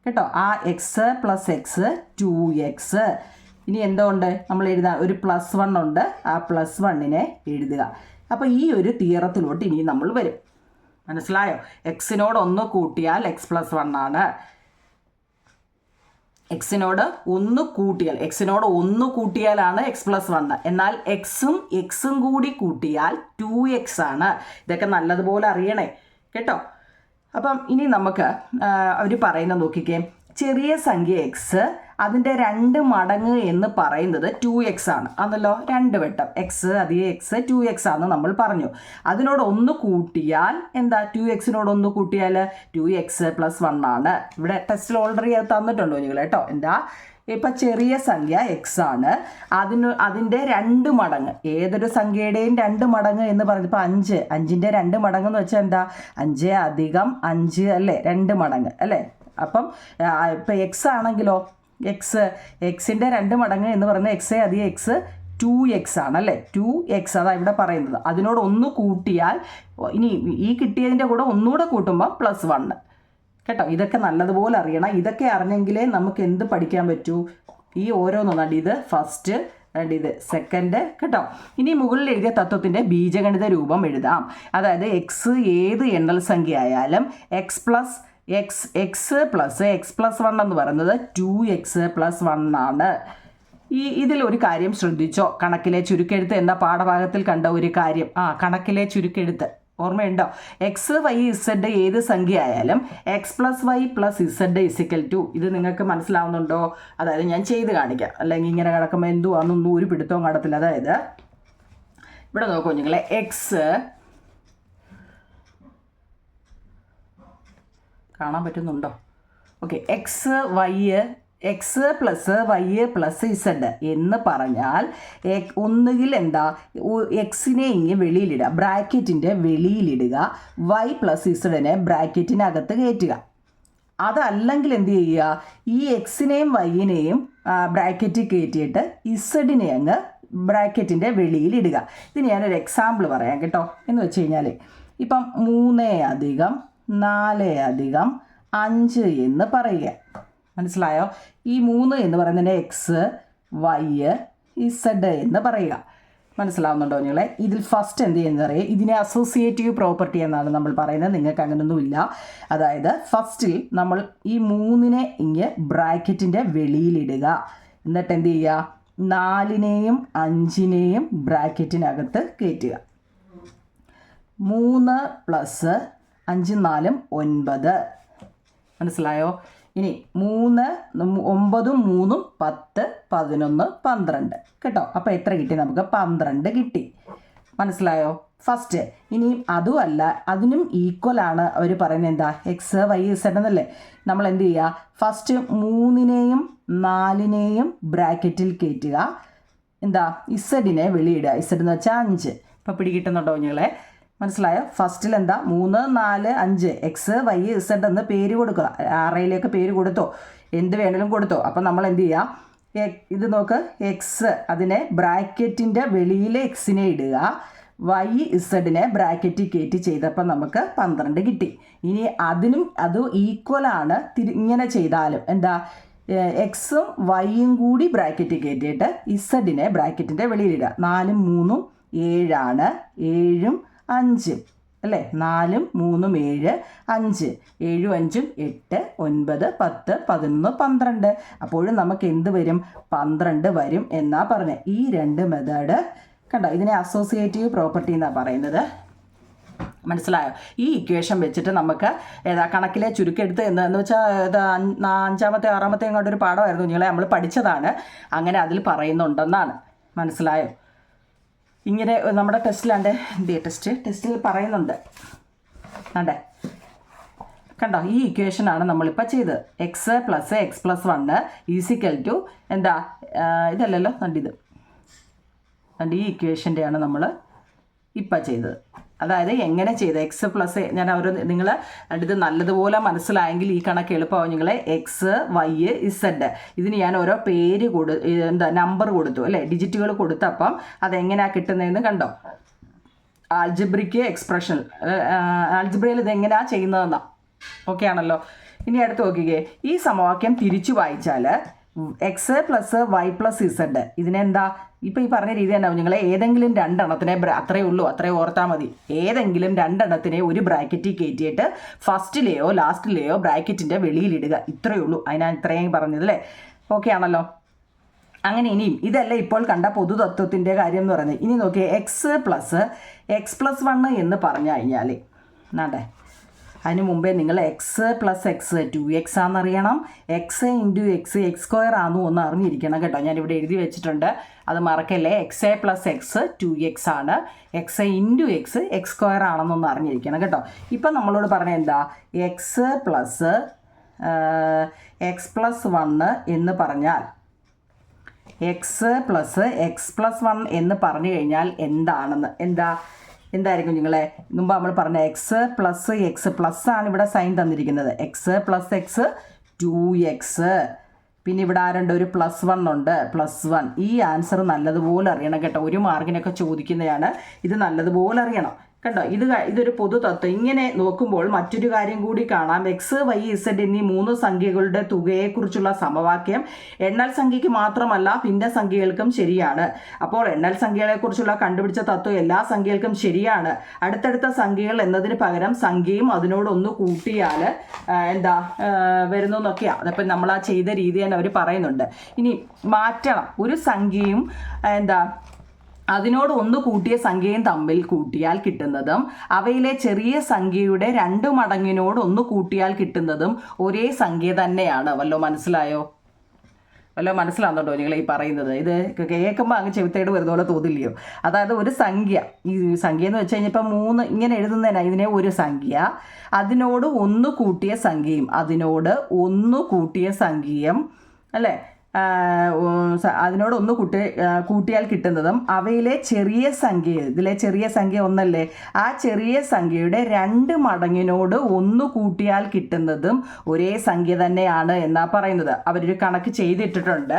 കേട്ടോ. ആ എക്സ് പ്ലസ് എക്സ് 2x. ഇനി എന്തുകൊണ്ട് നമ്മൾ എഴുതാൻ ഒരു +1 ഉണ്ട്, ആ +1നെ എഴുതുക. അപ്പോൾ ഈ ഒരു തിയറത്തിലോട്ട് ഇനി നമ്മൾ വരും. മനസ്സിലായോ? എക്സിനോട് 1 കൂട്ടിയാൽ x+1 ആണ്. എക്സിനോട് 1 കൂട്ടിയാലാണ് x+1. എന്നാൽ എക്സും കൂടി കൂട്ടിയാൽ 2x ആണ്. ഇതൊക്കെ നല്ലതുപോലെ അറിയണേ കേട്ടോ. അപ്പം ഇനി നമുക്ക് അവർ പറയുന്ന നോക്കിക്കേ, ചെറിയ സംഖ്യ എക്സ് അതിൻ്റെ 2 മടങ്ങ് എന്ന് പറയുന്നത് 2x ആണ്. ആണല്ലോ, 2 വട്ടം എക്സ് അധികം എക്സ് 2x ആണെന്ന് നമ്മൾ പറഞ്ഞു. അതിനോട് 1 കൂട്ടിയാൽ എന്താ, 2xനോട് 1 കൂട്ടിയാൽ 2x + 1 ആണ്. ഇവിടെ ടെസ്റ്റിൽ ഓൾറെഡി അത് തന്നിട്ടുണ്ടോ നിങ്ങൾ കേട്ടോ. എന്താ, ഇപ്പം ചെറിയ സംഖ്യ എക്സ് ആണ്, അതിൻ്റെ 2 മടങ്ങ്, ഏതൊരു സംഖ്യയുടെയും 2 മടങ്ങ് എന്ന് പറയുന്നത് ഇപ്പോൾ 5ൻ്റെ 2 മടങ്ങ് എന്ന് വെച്ചാൽ എന്താ, 5 + 5 അല്ലേ, 2 മടങ്ങ് അല്ലേ. അപ്പം ഇപ്പം എക്സ് ആണെങ്കിലോ, എക്സിൻ്റെ 2 മടങ്ങ് എന്ന് പറയുന്നത് എക്സ് അധികം എക്സ് 2x ആണല്ലേ, 2x അതാണ് ഇവിടെ പറയുന്നത്. അതിനോട് 1 കൂട്ടിയാൽ ഇനി ഈ കിട്ടിയതിൻ്റെ കൂടെ ഒന്നുകൂടെ കൂട്ടുമ്പോൾ +1 കേട്ടോ. ഇതൊക്കെ നല്ലതുപോലെ അറിയണം. ഇതൊക്കെ അറിഞ്ഞെങ്കിലേ നമുക്ക് എന്ത് പഠിക്കാൻ പറ്റൂ, ഈ ഓരോന്നും. ഇത് ഫസ്റ്റ്, ഇത് സെക്കൻഡ് കേട്ടോ. ഇനി മുകളിൽ എഴുതിയ തത്വത്തിൻ്റെ ബീജഗണിത രൂപം എഴുതാം. അതായത് എക്സ് ഏത് എണ്ണൽ സംഖ്യ ആയാലും എക്സ് പ്ലസ് x+1 എന്ന് പറയുന്നത് 2x + 1 ആണ്. ഇതിലൊരു കാര്യം ശ്രദ്ധിച്ചോ, കണക്കിലെ ചുരുക്കെഴുത്ത് എന്ന പാഠഭാഗത്തിൽ കണ്ട ഒരു കാര്യം. കണക്കിലെ ചുരുക്കെഴുത്ത് ഓർമ്മയുണ്ടോ? x, y, z ഏത് സംഖ്യ ആയാലും x + y + z = ഇത് നിങ്ങൾക്ക് മനസ്സിലാവുന്നുണ്ടോ? അതായത് ഞാൻ ചെയ്ത് കാണിക്കാം, അല്ലെങ്കിൽ ഇങ്ങനെ കിടക്കുമ്പോൾ എന്തുവാണെന്നൊന്നും ഒരു പിടുത്തവും കാണത്തില്ല. അതായത് ഇവിടെ നോക്കൂ നിങ്ങളെ, എക്സ് കാണാൻ പറ്റുന്നുണ്ടോ? ഓക്കെ, എക്സ് + y + z എന്ന് പറഞ്ഞാൽ ഒന്നുകിൽ എന്താ, എക്സിനെ ഇങ്ങനെ വെളിയിലിടുക, ബ്രാക്കറ്റിൻ്റെ വെളിയിലിടുക, y + zനെ ബ്രാക്കറ്റിനകത്ത് കയറ്റുക. അതല്ലെങ്കിൽ എന്ത് ചെയ്യുക, ഈ എക്സിനെയും വൈനെയും ബ്രാക്കറ്റിൽ കയറ്റിയിട്ട് ഇസഡിനെ അങ്ങ് ബ്രാക്കറ്റിൻ്റെ വെളിയിലിടുക. ഇതിന് ഞാനൊരു എക്സാമ്പിൾ പറയാം കേട്ടോ. എന്ന് വെച്ച് കഴിഞ്ഞാൽ ഇപ്പം 3 + 4 + 5 എന്ന് പറയുക. മനസ്സിലായോ? ഈ 3 എന്ന് പറയുന്നതിൻ്റെ എക്സ്, വൈ, ഇസഡ് എന്ന് പറയുക. മനസ്സിലാവുന്നുണ്ടോ നിങ്ങളെ? ഇതിൽ ഫസ്റ്റ് എന്ത് ചെയ്യുന്നത് അറിയാം, ഇതിനെ അസോസിയേറ്റീവ് പ്രോപ്പർട്ടി എന്നാണ് നമ്മൾ പറയുന്നത്. നിങ്ങൾക്ക് അങ്ങനെയൊന്നുമില്ല. അതായത് ഫസ്റ്റിൽ നമ്മൾ ഈ 3നെ ഇങ്ങ് ബ്രാക്കറ്റിൻ്റെ വെളിയിലിടുക. എന്നിട്ട് എന്ത് ചെയ്യുക, 4നെയും 5നെയും ബ്രാക്കറ്റിനകത്ത് കയറ്റുക. 3 + 5 + 4 9. മനസ്സിലായോ? ഇനി 3 9 3 10 11 12 കേട്ടോ. അപ്പോൾ എത്ര കിട്ടി നമുക്ക്? 12 കിട്ടി. മനസ്സിലായോ? ഫസ്റ്റ്. ഇനി അതുമല്ല, അതിനും ഈക്വലാണ് അവർ പറയുന്നത് എന്താ, എക്സ് വൈ സെഡ് എന്നല്ലേ. നമ്മൾ എന്ത് ചെയ്യുക, ഫസ്റ്റ് 3നെയും 4നെയും ബ്രാക്കറ്റിൽ കയറ്റുക. എന്താ, ഇസഡിനെ വെളിയിടുക. ഇസഡ് എന്ന് വെച്ചാൽ 5. ഇപ്പോൾ പിടികിട്ടുന്നുണ്ടോ നിങ്ങളെ? മനസ്സിലായോ? ഫസ്റ്റിൽ എന്താ, 3 4 5 എക്സ് വൈ ഇസഡ് എന്ന് പേര് കൊടുക്കുക. അറയിലേക്ക് പേര് കൊടുത്തോ, എന്ത് വേണമെങ്കിലും കൊടുത്തോ. അപ്പം നമ്മൾ എന്ത് ചെയ്യുക, ഇത് നോക്ക്, എക്സ് അതിനെ ബ്രാക്കറ്റിൻ്റെ വെളിയിൽ എക്സിനെ ഇടുക, വൈ ഇസഡിനെ ബ്രാക്കറ്റിൽ കയറ്റി ചെയ്തപ്പോൾ നമുക്ക് 12 കിട്ടി. ഇനി അത് ഈക്വലാണ്. ഇങ്ങനെ ചെയ്താലും എന്താ, എക്സും വൈയും കൂടി ബ്രാക്കറ്റിൽ കയറ്റിയിട്ട് ഇസഡിനെ ബ്രാക്കറ്റിൻ്റെ വെളിയിലിടുക. 4 3 7 ആണ്, 7 5 അല്ലേ, 4 3 7 5 7 5 8 9 10 11 12. അപ്പോഴും നമുക്ക് എന്ത് വരും, 12 വരും എന്നാ പറഞ്ഞത്. ഈ 2 മെത്തേഡ് കണ്ടോ, ഇതിനെ അസോസിയേറ്റീവ് പ്രോപ്പർട്ടി എന്നാണ് പറയുന്നത്. മനസ്സിലായോ? ഈ ഇക്വേഷൻ വെച്ചിട്ട് നമുക്ക് കണക്കിലെ ചുരുക്കെടുത്ത് എന്ന് വെച്ചാൽ 5ാമത്തെ 6ാമത്തെ അങ്ങോട്ടൊരു പാഠമായിരുന്നു നിങ്ങളെ, നമ്മൾ പഠിച്ചതാണ്. അങ്ങനെ അതിൽ പറയുന്നുണ്ടെന്നാണ്. മനസ്സിലായോ? ഇങ്ങനെ നമ്മുടെ ടെസ്റ്റിലാണ്ട് ടെസ്റ്റിൽ പറയുന്നുണ്ട്. അതെ കണ്ടോ, ഈ ഇക്വേഷനാണ് നമ്മളിപ്പോൾ ചെയ്തത്. എക്സ് + x+1 = എന്താ, ഇതല്ലല്ലോ, ഇത് ഈ ഇക്വേഷൻ്റെയാണ് നമ്മൾ ഇപ്പം ചെയ്തത്. അതായത് എങ്ങനെ ചെയ്ത് എക്സ് പ്ലസ് ഞാൻ നിങ്ങൾ ഇത് നല്ലതുപോലെ മനസ്സിലായെങ്കിൽ ഈ കണക്ക് എളുപ്പമാവും. നിങ്ങൾ എക്സ് വൈ ഇസഡ് ഇതിന് ഞാൻ ഓരോ പേര് നമ്പർ കൊടുത്തു അല്ലേ, ഡിജിറ്റുകൾ കൊടുത്തപ്പം അതെങ്ങനെയാണ് കിട്ടുന്നതെന്ന് കണ്ടോ. ആൽജിബ്രിക്ക് എക്സ്പ്രഷൻ ആൽജിബ്രയിൽ ഇതെങ്ങനെയാണ് ചെയ്യുന്നതെന്നാ. ഓക്കെ ആണല്ലോ. ഇനി അടുത്ത് നോക്കിക്കേ, ഈ സമവാക്യം തിരിച്ചു വായിച്ചാൽ x plus y plus z ഇതിനെന്താ ഇപ്പം ഈ പറഞ്ഞ രീതി തന്നെ നിങ്ങൾ ഏതെങ്കിലും രണ്ടെണ്ണത്തിനെ അത്രയേ ഉള്ളൂ, അത്രയും ഓർത്താൽ മതി. ഏതെങ്കിലും രണ്ടെണ്ണത്തിനെ ഒരു ബ്രാക്കറ്റിൽ കയറ്റിയിട്ട് ഫസ്റ്റിലെയോ ലാസ്റ്റിലെയോ ബ്രാക്കറ്റിൻ്റെ വെളിയിലിടുക, ഇത്രയേ ഉള്ളൂ. അതിനാണ് ഇത്രയും പറഞ്ഞത് അല്ലേ. ഓക്കെ ആണല്ലോ. അങ്ങനെ ഇനിയും ഇതല്ല ഇപ്പോൾ കണ്ട പൊതുതത്വത്തിൻ്റെ കാര്യം എന്ന് പറയുന്നത്. ഇനി നോക്കിയേ, എക്സ് പ്ലസ് 1 എന്ന് പറഞ്ഞു കഴിഞ്ഞാൽ എന്നാണ്ടേ അതിന് മുമ്പേ നിങ്ങൾ എക്സ് പ്ലസ് എക്സ് 2x ആണെന്നറിയണം. എക്സ് ഇൻറ്റു എക്സ് സ്ക്വയർ ആണെന്നും ഒന്ന് അറിഞ്ഞിരിക്കണം കേട്ടോ. ഞാനിവിടെ എഴുതി വെച്ചിട്ടുണ്ട്, അത് മറക്കല്ലേ. എക്സ് പ്ലസ് എക്സ് 2x ആണ്, എക്സ് ഇൻറ്റു എക്സ് സ്ക്വയർ ആണെന്നൊന്ന് അറിഞ്ഞിരിക്കണം കേട്ടോ. ഇപ്പം നമ്മളോട് പറഞ്ഞ എന്താ, എക്സ് പ്ലസ് 1 എന്ന് പറഞ്ഞാൽ എക്സ് പ്ലസ് 1 എന്ന് പറഞ്ഞു കഴിഞ്ഞാൽ എന്താണെന്ന് എന്തായിരിക്കും നിങ്ങളെ മുമ്പ് നമ്മൾ പറഞ്ഞ എക്സ് പ്ലസ് ആണ് ഇവിടെ സൈൻ തന്നിരിക്കുന്നത്. X plus x 2x. പിന്നെ ഇവിടെ ആരുണ്ട്, ഒരു +1 ഉണ്ട്, +1. ഈ ആൻസർ നല്ലതുപോലെ അറിയണം കേട്ടോ. ഒരു മാർക്കിനൊക്കെ ചോദിക്കുന്നതാണ്, ഇത് നല്ലതുപോലെ അറിയണം കേട്ടോ. ഇതൊരു പൊതുതത്വം. ഇങ്ങനെ നോക്കുമ്പോൾ മറ്റൊരു കാര്യം കൂടി കാണാം. എക്സ് വൈ ഇസഡ് എന്നീ 3 സംഖ്യകളുടെ തുകയെക്കുറിച്ചുള്ള സമവാക്യം എണ്ണൽ സംഖ്യയ്ക്ക് മാത്രമല്ല ഭിന്നസംഖ്യകൾക്കും ശരിയാണ്. അപ്പോൾ എണ്ണൽ സംഖ്യകളെക്കുറിച്ചുള്ള കണ്ടുപിടിച്ച തത്വം എല്ലാ സംഖ്യകൾക്കും ശരിയാണ്. അടുത്തടുത്ത സംഖ്യകൾ എന്നതിന് പകരം സംഖ്യയും അതിനോടൊന്ന് കൂട്ടിയാൽ വരുന്നു എന്നൊക്കെയാണ്. അതപ്പം നമ്മൾ ആ ചെയ്ത രീതി തന്നെ അവർ പറയുന്നുണ്ട്. ഇനി മാറ്റണം, ഒരു സംഖ്യയും അതിനോട് ഒന്ന് കൂട്ടിയ സംഖ്യയും തമ്മിൽ കൂട്ടിയാൽ കിട്ടുന്നതും അവയിലെ ചെറിയ സംഖ്യയുടെ 2 മടങ്ങിനോട് ഒന്ന് കൂട്ടിയാൽ കിട്ടുന്നതും ഒരേ സംഖ്യ തന്നെയാണ്. വല്ലോ മനസ്സിലാകുന്നുണ്ടോ നിങ്ങൾ ഈ പറയുന്നത്? ഇത് കേൾക്കുമ്പോൾ അങ്ങ് ചെവിത്തേട് വരുന്ന പോലെ തോന്നില്ലയോ? അതായത് ഒരു സംഖ്യ, ഈ സംഖ്യ എന്ന് വെച്ച് കഴിഞ്ഞാൽ ഇപ്പം 3 ഇങ്ങനെ എഴുതുന്നതിനാ ഇതിനെ ഒരു സംഖ്യ, അതിനോട് ഒന്ന് കൂട്ടിയ സംഖ്യയും അല്ലേ, അതിനോട് ഒന്ന് കൂട്ടിയാൽ കിട്ടുന്നതും അവയിലെ ചെറിയ സംഖ്യ, ഇതിലെ ചെറിയ സംഖ്യ ഒന്നല്ലേ, ആ ചെറിയ സംഖ്യയുടെ 2 മടങ്ങിനോട് ഒന്ന് കൂട്ടിയാൽ കിട്ടുന്നതും ഒരേ സംഖ്യ തന്നെയാണ് എന്നാ പറയുന്നത്. അവരൊരു കണക്ക് ചെയ്തിട്ടിട്ടുണ്ട്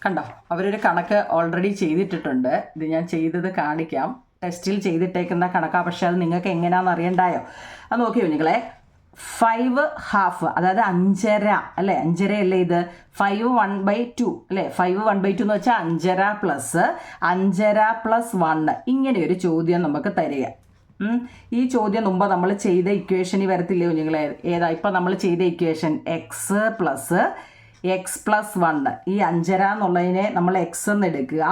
കണ്ടോ. അവരൊരു കണക്ക് ഓൾറെഡി ചെയ്തിട്ടിട്ടുണ്ട്. ഇത് ഞാൻ ചെയ്തത് കാണിക്കാം. ടെസ്റ്റിൽ ചെയ്തിട്ടേക്കുന്ന കണക്കാണ്, പക്ഷെ അത് നിങ്ങൾക്ക് എങ്ങനെയാണെന്ന് അറിയണ്ടായോ? അത് നോക്കിയോ നിങ്ങളെ. 5½ അതായത് 5½ അല്ലേ, 5½ അല്ലേ ഇത്. 5 1/2 അല്ലേ, 5 1/2 എന്ന് വെച്ചാൽ 5½ + 1 ഇങ്ങനെ ഒരു ചോദ്യം നമുക്ക് തരിക. ഈ ചോദ്യം മുമ്പ് നമ്മൾ ചെയ്ത ഇക്വേഷനിൽ വരത്തില്ലയോ നിങ്ങളെ? ഏതാ ഇപ്പം നമ്മൾ ചെയ്ത ഇക്വേഷൻ? X plus 1. ഈ 5½ എന്നുള്ളതിനെ നമ്മൾ എക്സ് എന്ന് എടുക്കുക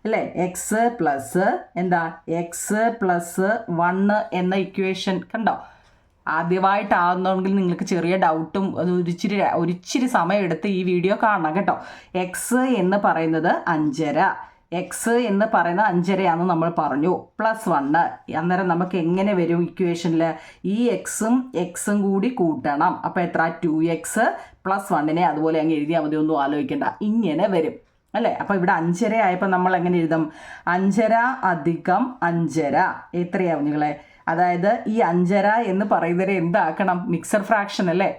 അല്ലേ. എക്സ് പ്ലസ് x+1 എന്ന ഇക്വേഷൻ കണ്ടോ. ആദ്യമായിട്ടാകുന്നെങ്കിൽ നിങ്ങൾക്ക് ചെറിയ ഡൗട്ടും ഒരിച്ചിരി സമയം എടുത്ത് ഈ വീഡിയോ കാണണം കേട്ടോ. എക്സ് എന്ന് പറയുന്നത് 5½ എക്സ് എന്ന് പറയുന്നത് 5½ നമ്മൾ പറഞ്ഞു, +1. അന്നേരം നമുക്ക് എങ്ങനെ വരും ഇക്വേഷനിൽ? ഈ എക്സും കൂടി കൂട്ടണം. അപ്പോൾ എത്ര? 2x + 1 അതുപോലെ അങ്ങ് എഴുതിയാൽ മതി, ഒന്നും ആലോചിക്കേണ്ട. ഇങ്ങനെ വരും അല്ലേ. അപ്പോൾ ഇവിടെ 5½ ആയപ്പോൾ നമ്മൾ എങ്ങനെ എഴുതും? 5½ + 5½ എത്രയാവും നിങ്ങളെ? അതായത് ഈ 5½ എന്ന് പറയുന്നതിനെ എന്താക്കണം? മിക്സർ ഫ്രാക്ഷൻ അല്ലേ,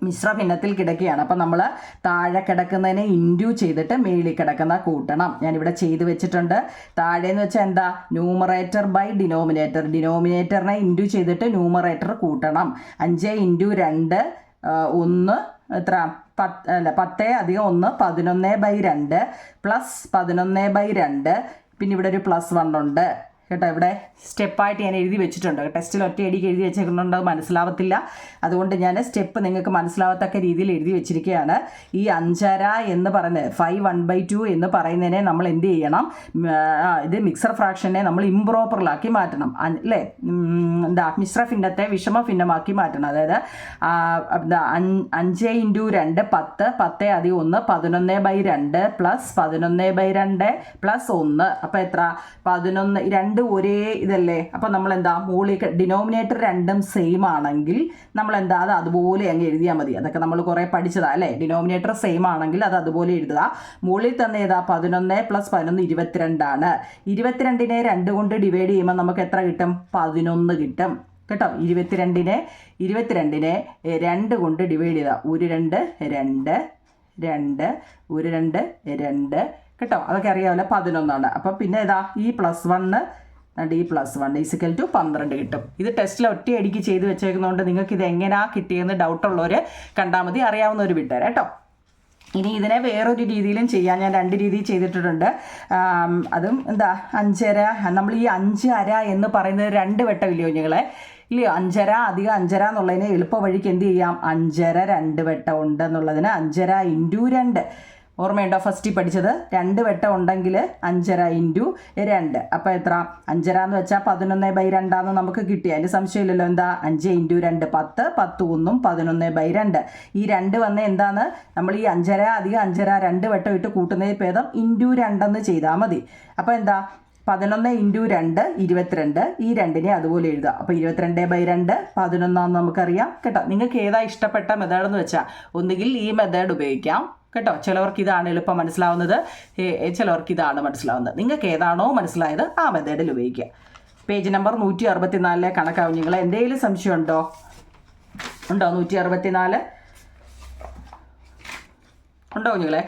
മിശ്ര ഭിന്നത്തിൽ കിടക്കുകയാണ്. അപ്പം നമ്മൾ താഴെ കിടക്കുന്നതിനെ ഇൻറ്റു ചെയ്തിട്ട് മേളിൽ കിടക്കുന്ന കൂട്ടണം. ഞാനിവിടെ ചെയ്ത് വെച്ചിട്ടുണ്ട്. താഴെന്ന് വെച്ചാൽ എന്താ? Numerator by denominator. ഡിനോമിനേറ്ററിനെ ഇൻറ്റു ചെയ്തിട്ട് ന്യൂമറേറ്റർ കൂട്ടണം. 5 × 2 1 എത്ര? 10 + 1 11/2 +11/2. പിന്നെ ഇവിടെ ഒരു +1 ഉണ്ട് കേട്ടോ. ഇവിടെ സ്റ്റെപ്പായിട്ട് ഞാൻ എഴുതി വെച്ചിട്ടുണ്ട്. ടെസ്റ്റിൽ ഒറ്റയടിക്ക് എഴുതി വെച്ചിട്ടുണ്ട്, അത് മനസ്സിലാവത്തില്ല. അതുകൊണ്ട് ഞാൻ സ്റ്റെപ്പ് നിങ്ങൾക്ക് മനസ്സിലാവത്തക്ക രീതിയിൽ എഴുതി വെച്ചിരിക്കുകയാണ്. ഈ 5½ എന്ന് പറയുന്നത് 5 1/2 എന്ന് പറയുന്നതിനെ നമ്മൾ എന്ത് ചെയ്യണം? ഇത് മിക്സർ ഫ്രാക്ഷനെ നമ്മൾ ഇംപ്രോപ്പറിലാക്കി മാറ്റണം അല്ലേ. മിശ്ര ഭിന്നത്തെ വിഷമ ഭിന്നമാക്കി മാറ്റണം. അതായത് 5 × 2 10 10 + 1 11/2 +11/2 +1. അപ്പോൾ എത്ര? 11 2 രണ്ടും ഒരേ ഇതല്ലേ. അപ്പം നമ്മൾ എന്താ മുകളിൽ ഡിനോമിനേറ്റർ രണ്ടും സെയിം ആണെങ്കിൽ നമ്മൾ എന്താ അത് അതുപോലെ അങ്ങ് എഴുതിയാൽ മതി. അതൊക്കെ നമ്മൾ കുറേ പഠിച്ചതാ അല്ലേ. ഡിനോമിനേറ്റർ സെയിം ആണെങ്കിൽ അത് അതുപോലെ എഴുതുക. മുകളിൽ തന്നെ ഏതാ 11 + 11 22 22നെ 2 കൊണ്ട് ഡിവൈഡ് ചെയ്യുമ്പോൾ നമുക്ക് എത്ര കിട്ടും? 11 കിട്ടും കേട്ടോ. 22നെ 2 കൊണ്ട് ഡിവൈഡ് ചെയ്താൽ 1 2 2 2 1 2 2 കേട്ടോ. അതൊക്കെ അറിയാമല്ലോ. 11. അപ്പം പിന്നെ ഏതാ ഈ +1 ഈ +1 = 12 കിട്ടും. ഇത് ടെസ്റ്റിൽ ഒറ്റയടിക്ക് ചെയ്ത് വെച്ചേക്കുന്നതുകൊണ്ട് നിങ്ങൾക്ക് ഇത് എങ്ങനെയാ കിട്ടിയെന്ന് ഡൗട്ടുള്ളവർ കണ്ടാൽ മതി, അറിയാവുന്നവർ വിട്ടുതരാം കേട്ടോ. ഇനി ഇതിനെ വേറൊരു രീതിയിലും ചെയ്യാൻ ഞാൻ 2 രീതിയിൽ ചെയ്തിട്ടുണ്ട്. അതും എന്താ 5.5. നമ്മൾ ഈ 5.5 എന്ന് പറയുന്നത് 2 വട്ടം ഇല്ലയോ കുഞ്ഞുങ്ങളെ, ഇല്ലയോ? 5.5 + 5.5 എന്നുള്ളതിന് എളുപ്പ വഴിക്ക് എന്ത് ചെയ്യാം? 5.5 2 വട്ടം ഉണ്ടെന്നുള്ളതിന് 5.5 × 2. ഓർമ്മയുണ്ടോ? ഫസ്റ്റിൽ പഠിച്ചത് 2 വട്ടം ഉണ്ടെങ്കിൽ 5.5 × 2. അപ്പോൾ എത്ര? 5.5 എന്ന് വെച്ചാൽ 11/2 നമുക്ക് കിട്ടി. അതിൻ്റെ സംശയമില്ലല്ലോ. എന്താ 5 × 2 10, 10 1 11/2. ഈ 2 വന്ന് എന്താണ്? നമ്മൾ ഈ 5.5 + 5.5 2 വട്ടം ഇട്ട് കൂട്ടുന്നതിൽ ഭേദം × 2 ചെയ്താൽ മതി. അപ്പോൾ എന്താ 11 × 2 22. ഈ 2നെ അതുപോലെ എഴുതുക. അപ്പോൾ 22/2 11 നമുക്കറിയാം കേട്ടോ. നിങ്ങൾക്ക് ഏതാ ഇഷ്ടപ്പെട്ട മെത്തേഡ് എന്ന് വെച്ചാൽ ഒന്നുകിൽ ഈ മെത്തേഡ് ഉപയോഗിക്കാം കേട്ടോ. ചിലവർക്ക് ഇതാണ് എളുപ്പം മനസ്സിലാവുന്നത്, ചിലവർക്ക് ഇതാണ് മനസ്സിലാവുന്നത്. നിങ്ങൾക്ക് ഏതാണോ മനസ്സിലായത് ആ മെത്തേഡിൽ ഉപയോഗിക്കുക. Page number 164 കണക്കാവും. നിങ്ങൾ എന്തെങ്കിലും സംശയം ഉണ്ടോ? 164 ഉണ്ടോ കുഞ്ഞുങ്ങളെ?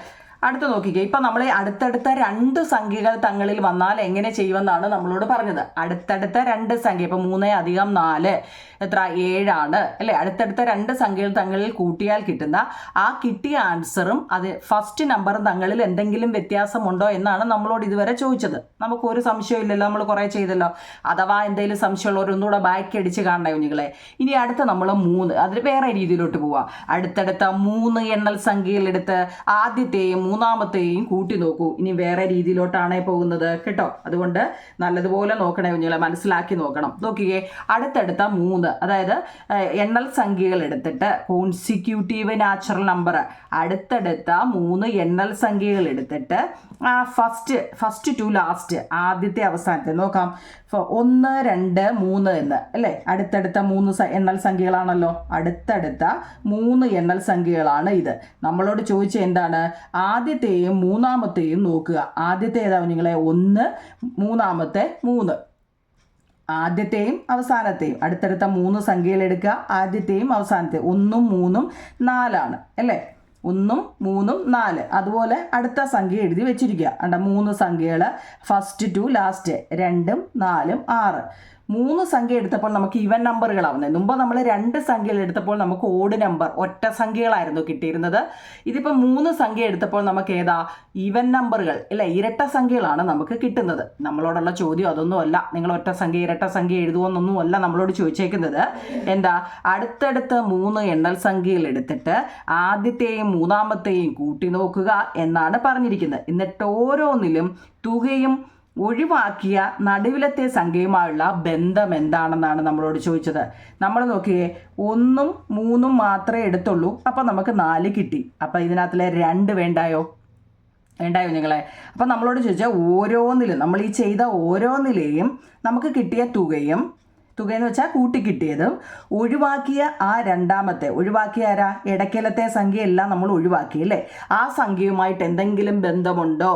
അടുത്ത നോക്കിക്കേ. ഇപ്പം നമ്മൾ അടുത്തടുത്ത 2 സംഖ്യകൾ തങ്ങളിൽ വന്നാൽ എങ്ങനെ ചെയ്യുമെന്നാണ് നമ്മളോട് പറഞ്ഞത്. അടുത്തടുത്ത 2 സംഖ്യ, ഇപ്പം 3 + 4 എത്ര? 7 ആണ് അല്ലേ. അടുത്തടുത്ത 2 സംഖ്യകൾ തങ്ങളിൽ കൂട്ടിയാൽ കിട്ടുന്ന ആ കിട്ടിയ ആൻസറും അത് ഫസ്റ്റ് നമ്പറും തങ്ങളിൽ എന്തെങ്കിലും വ്യത്യാസമുണ്ടോ എന്നാണ് നമ്മളോട് ഇതുവരെ ചോദിച്ചത്. നമുക്കൊരു സംശയമില്ലല്ലോ, നമ്മൾ കുറേ ചെയ്തല്ലോ. അഥവാ എന്തെങ്കിലും സംശയമുള്ളവർ ഒന്നുകൂടെ ബാക്ക് അടിച്ച് കാണണേ കുഞ്ഞുങ്ങളെ. ഇനി അടുത്ത നമ്മൾ 3, അതിൽ വേറെ രീതിയിലോട്ട് പോവാം. അടുത്തടുത്ത 3 എണ്ണൽ സംഖ്യകളെടുത്ത് ആദ്യത്തെയും മൂന്നാമത്തെയും കൂട്ടി നോക്കൂ. ഇനി വേറെ രീതിയിലോട്ടാണേ പോകുന്നത് കേട്ടോ. അതുകൊണ്ട് നല്ലതുപോലെ നോക്കണേ കുഞ്ഞുങ്ങളെ, മനസ്സിലാക്കി നോക്കണം. നോക്കിയേ, അടുത്തടുത്ത 3, അതായത് എണ്ണൽ സംഖ്യകൾ എടുത്തിട്ട് കോൺസിക്യൂട്ടീവ് നാച്ചുറൽ നമ്പർ, അടുത്തടുത്ത 3 എണ്ണൽ സംഖ്യകൾ എടുത്തിട്ട് ഫസ്റ്റ് ടു ലാസ്റ്റ്, ആദ്യത്തെ അവസാനത്തെ നോക്കാം. 1 2 3 എന്ന് അല്ലേ. അടുത്തടുത്ത 3 എണ്ണൽ സംഖ്യകളാണല്ലോ. അടുത്തടുത്ത 3 എണ്ണൽ സംഖ്യകളാണ് ഇത്. നമ്മളോട് ചോദിച്ച എന്താണ്? ആദ്യത്തെയും മൂന്നാമത്തെയും നോക്കുക. ആദ്യത്തെ ഏതാ നിങ്ങളെ? 1, മൂന്നാമത്തെ 3. ആദ്യത്തെയും അവസാനത്തെയും അടുത്തടുത്ത 3 സംഖ്യകൾ എടുക്കുക. ആദ്യത്തെയും അവസാനത്തെയും 1 3 4 അല്ലേ. 1 3 4. അതുപോലെ അടുത്ത സംഖ്യ എഴുതി വെച്ചിരിക്കുക. 3 സംഖ്യകൾ ഫസ്റ്റ് ടു ലാസ്റ്റ് 2 4 6. 3 സംഖ്യ എടുത്തപ്പോൾ നമുക്ക് ഈവൻ നമ്പറുകളാവുന്നത്. മുമ്പ് നമ്മൾ 2 സംഖ്യകൾ എടുത്തപ്പോൾ നമുക്ക് ഓഡ് നമ്പർ, ഒറ്റ സംഖ്യകളായിരുന്നു കിട്ടിയിരുന്നത്. ഇതിപ്പോൾ 3 സംഖ്യ എടുത്തപ്പോൾ നമുക്ക് ഏതാ? ഈവൻ നമ്പറുകൾ അല്ലേ, ഇരട്ട സംഖ്യകളാണ് നമുക്ക് കിട്ടുന്നത്. നമ്മളോടുള്ള ചോദ്യം അതൊന്നുമല്ല, നിങ്ങൾ ഒറ്റ സംഖ്യ ഇരട്ട സംഖ്യ എഴുതുമെന്നൊന്നുമല്ല നമ്മളോട് ചോദിച്ചേക്കുന്നത്. എന്താ? അടുത്തടുത്ത 3 എണ്ണൽ സംഖ്യകൾ എടുത്തിട്ട് ആദ്യത്തെയും മൂന്നാമത്തെയും കൂട്ടി നോക്കുക എന്നാണ് പറഞ്ഞിരിക്കുന്നത്. എന്നിട്ട് ഓരോന്നിലും തുകയും ഒഴിവാക്കിയ നടുവിലത്തെ സംഖ്യയുമായുള്ള ബന്ധം എന്താണെന്നാണ് നമ്മളോട് ചോദിച്ചത്. നമ്മൾ നോക്കിയേ, 1 3 മാത്രമേ എടുത്തുള്ളൂ. അപ്പം നമുക്ക് 4 കിട്ടി. അപ്പം ഇതിനകത്തിലെ 2 വേണ്ടായോ നിങ്ങളെ? അപ്പം നമ്മളോട് ചോദിച്ചാൽ ഓരോന്നിലും, നമ്മൾ ഈ ചെയ്ത ഓരോന്നിലെയും നമുക്ക് കിട്ടിയ തുകയെന്ന് വെച്ചാൽ കൂട്ടി കിട്ടിയതും ഒഴിവാക്കിയ ആ രണ്ടാമത്തെ, ഒഴിവാക്കിയ ആരാ? ഇടയ്ക്കലത്തെ സംഖ്യ എല്ലാം നമ്മൾ ഒഴിവാക്കി അല്ലേ. ആ സംഖ്യയുമായിട്ട് എന്തെങ്കിലും ബന്ധമുണ്ടോ?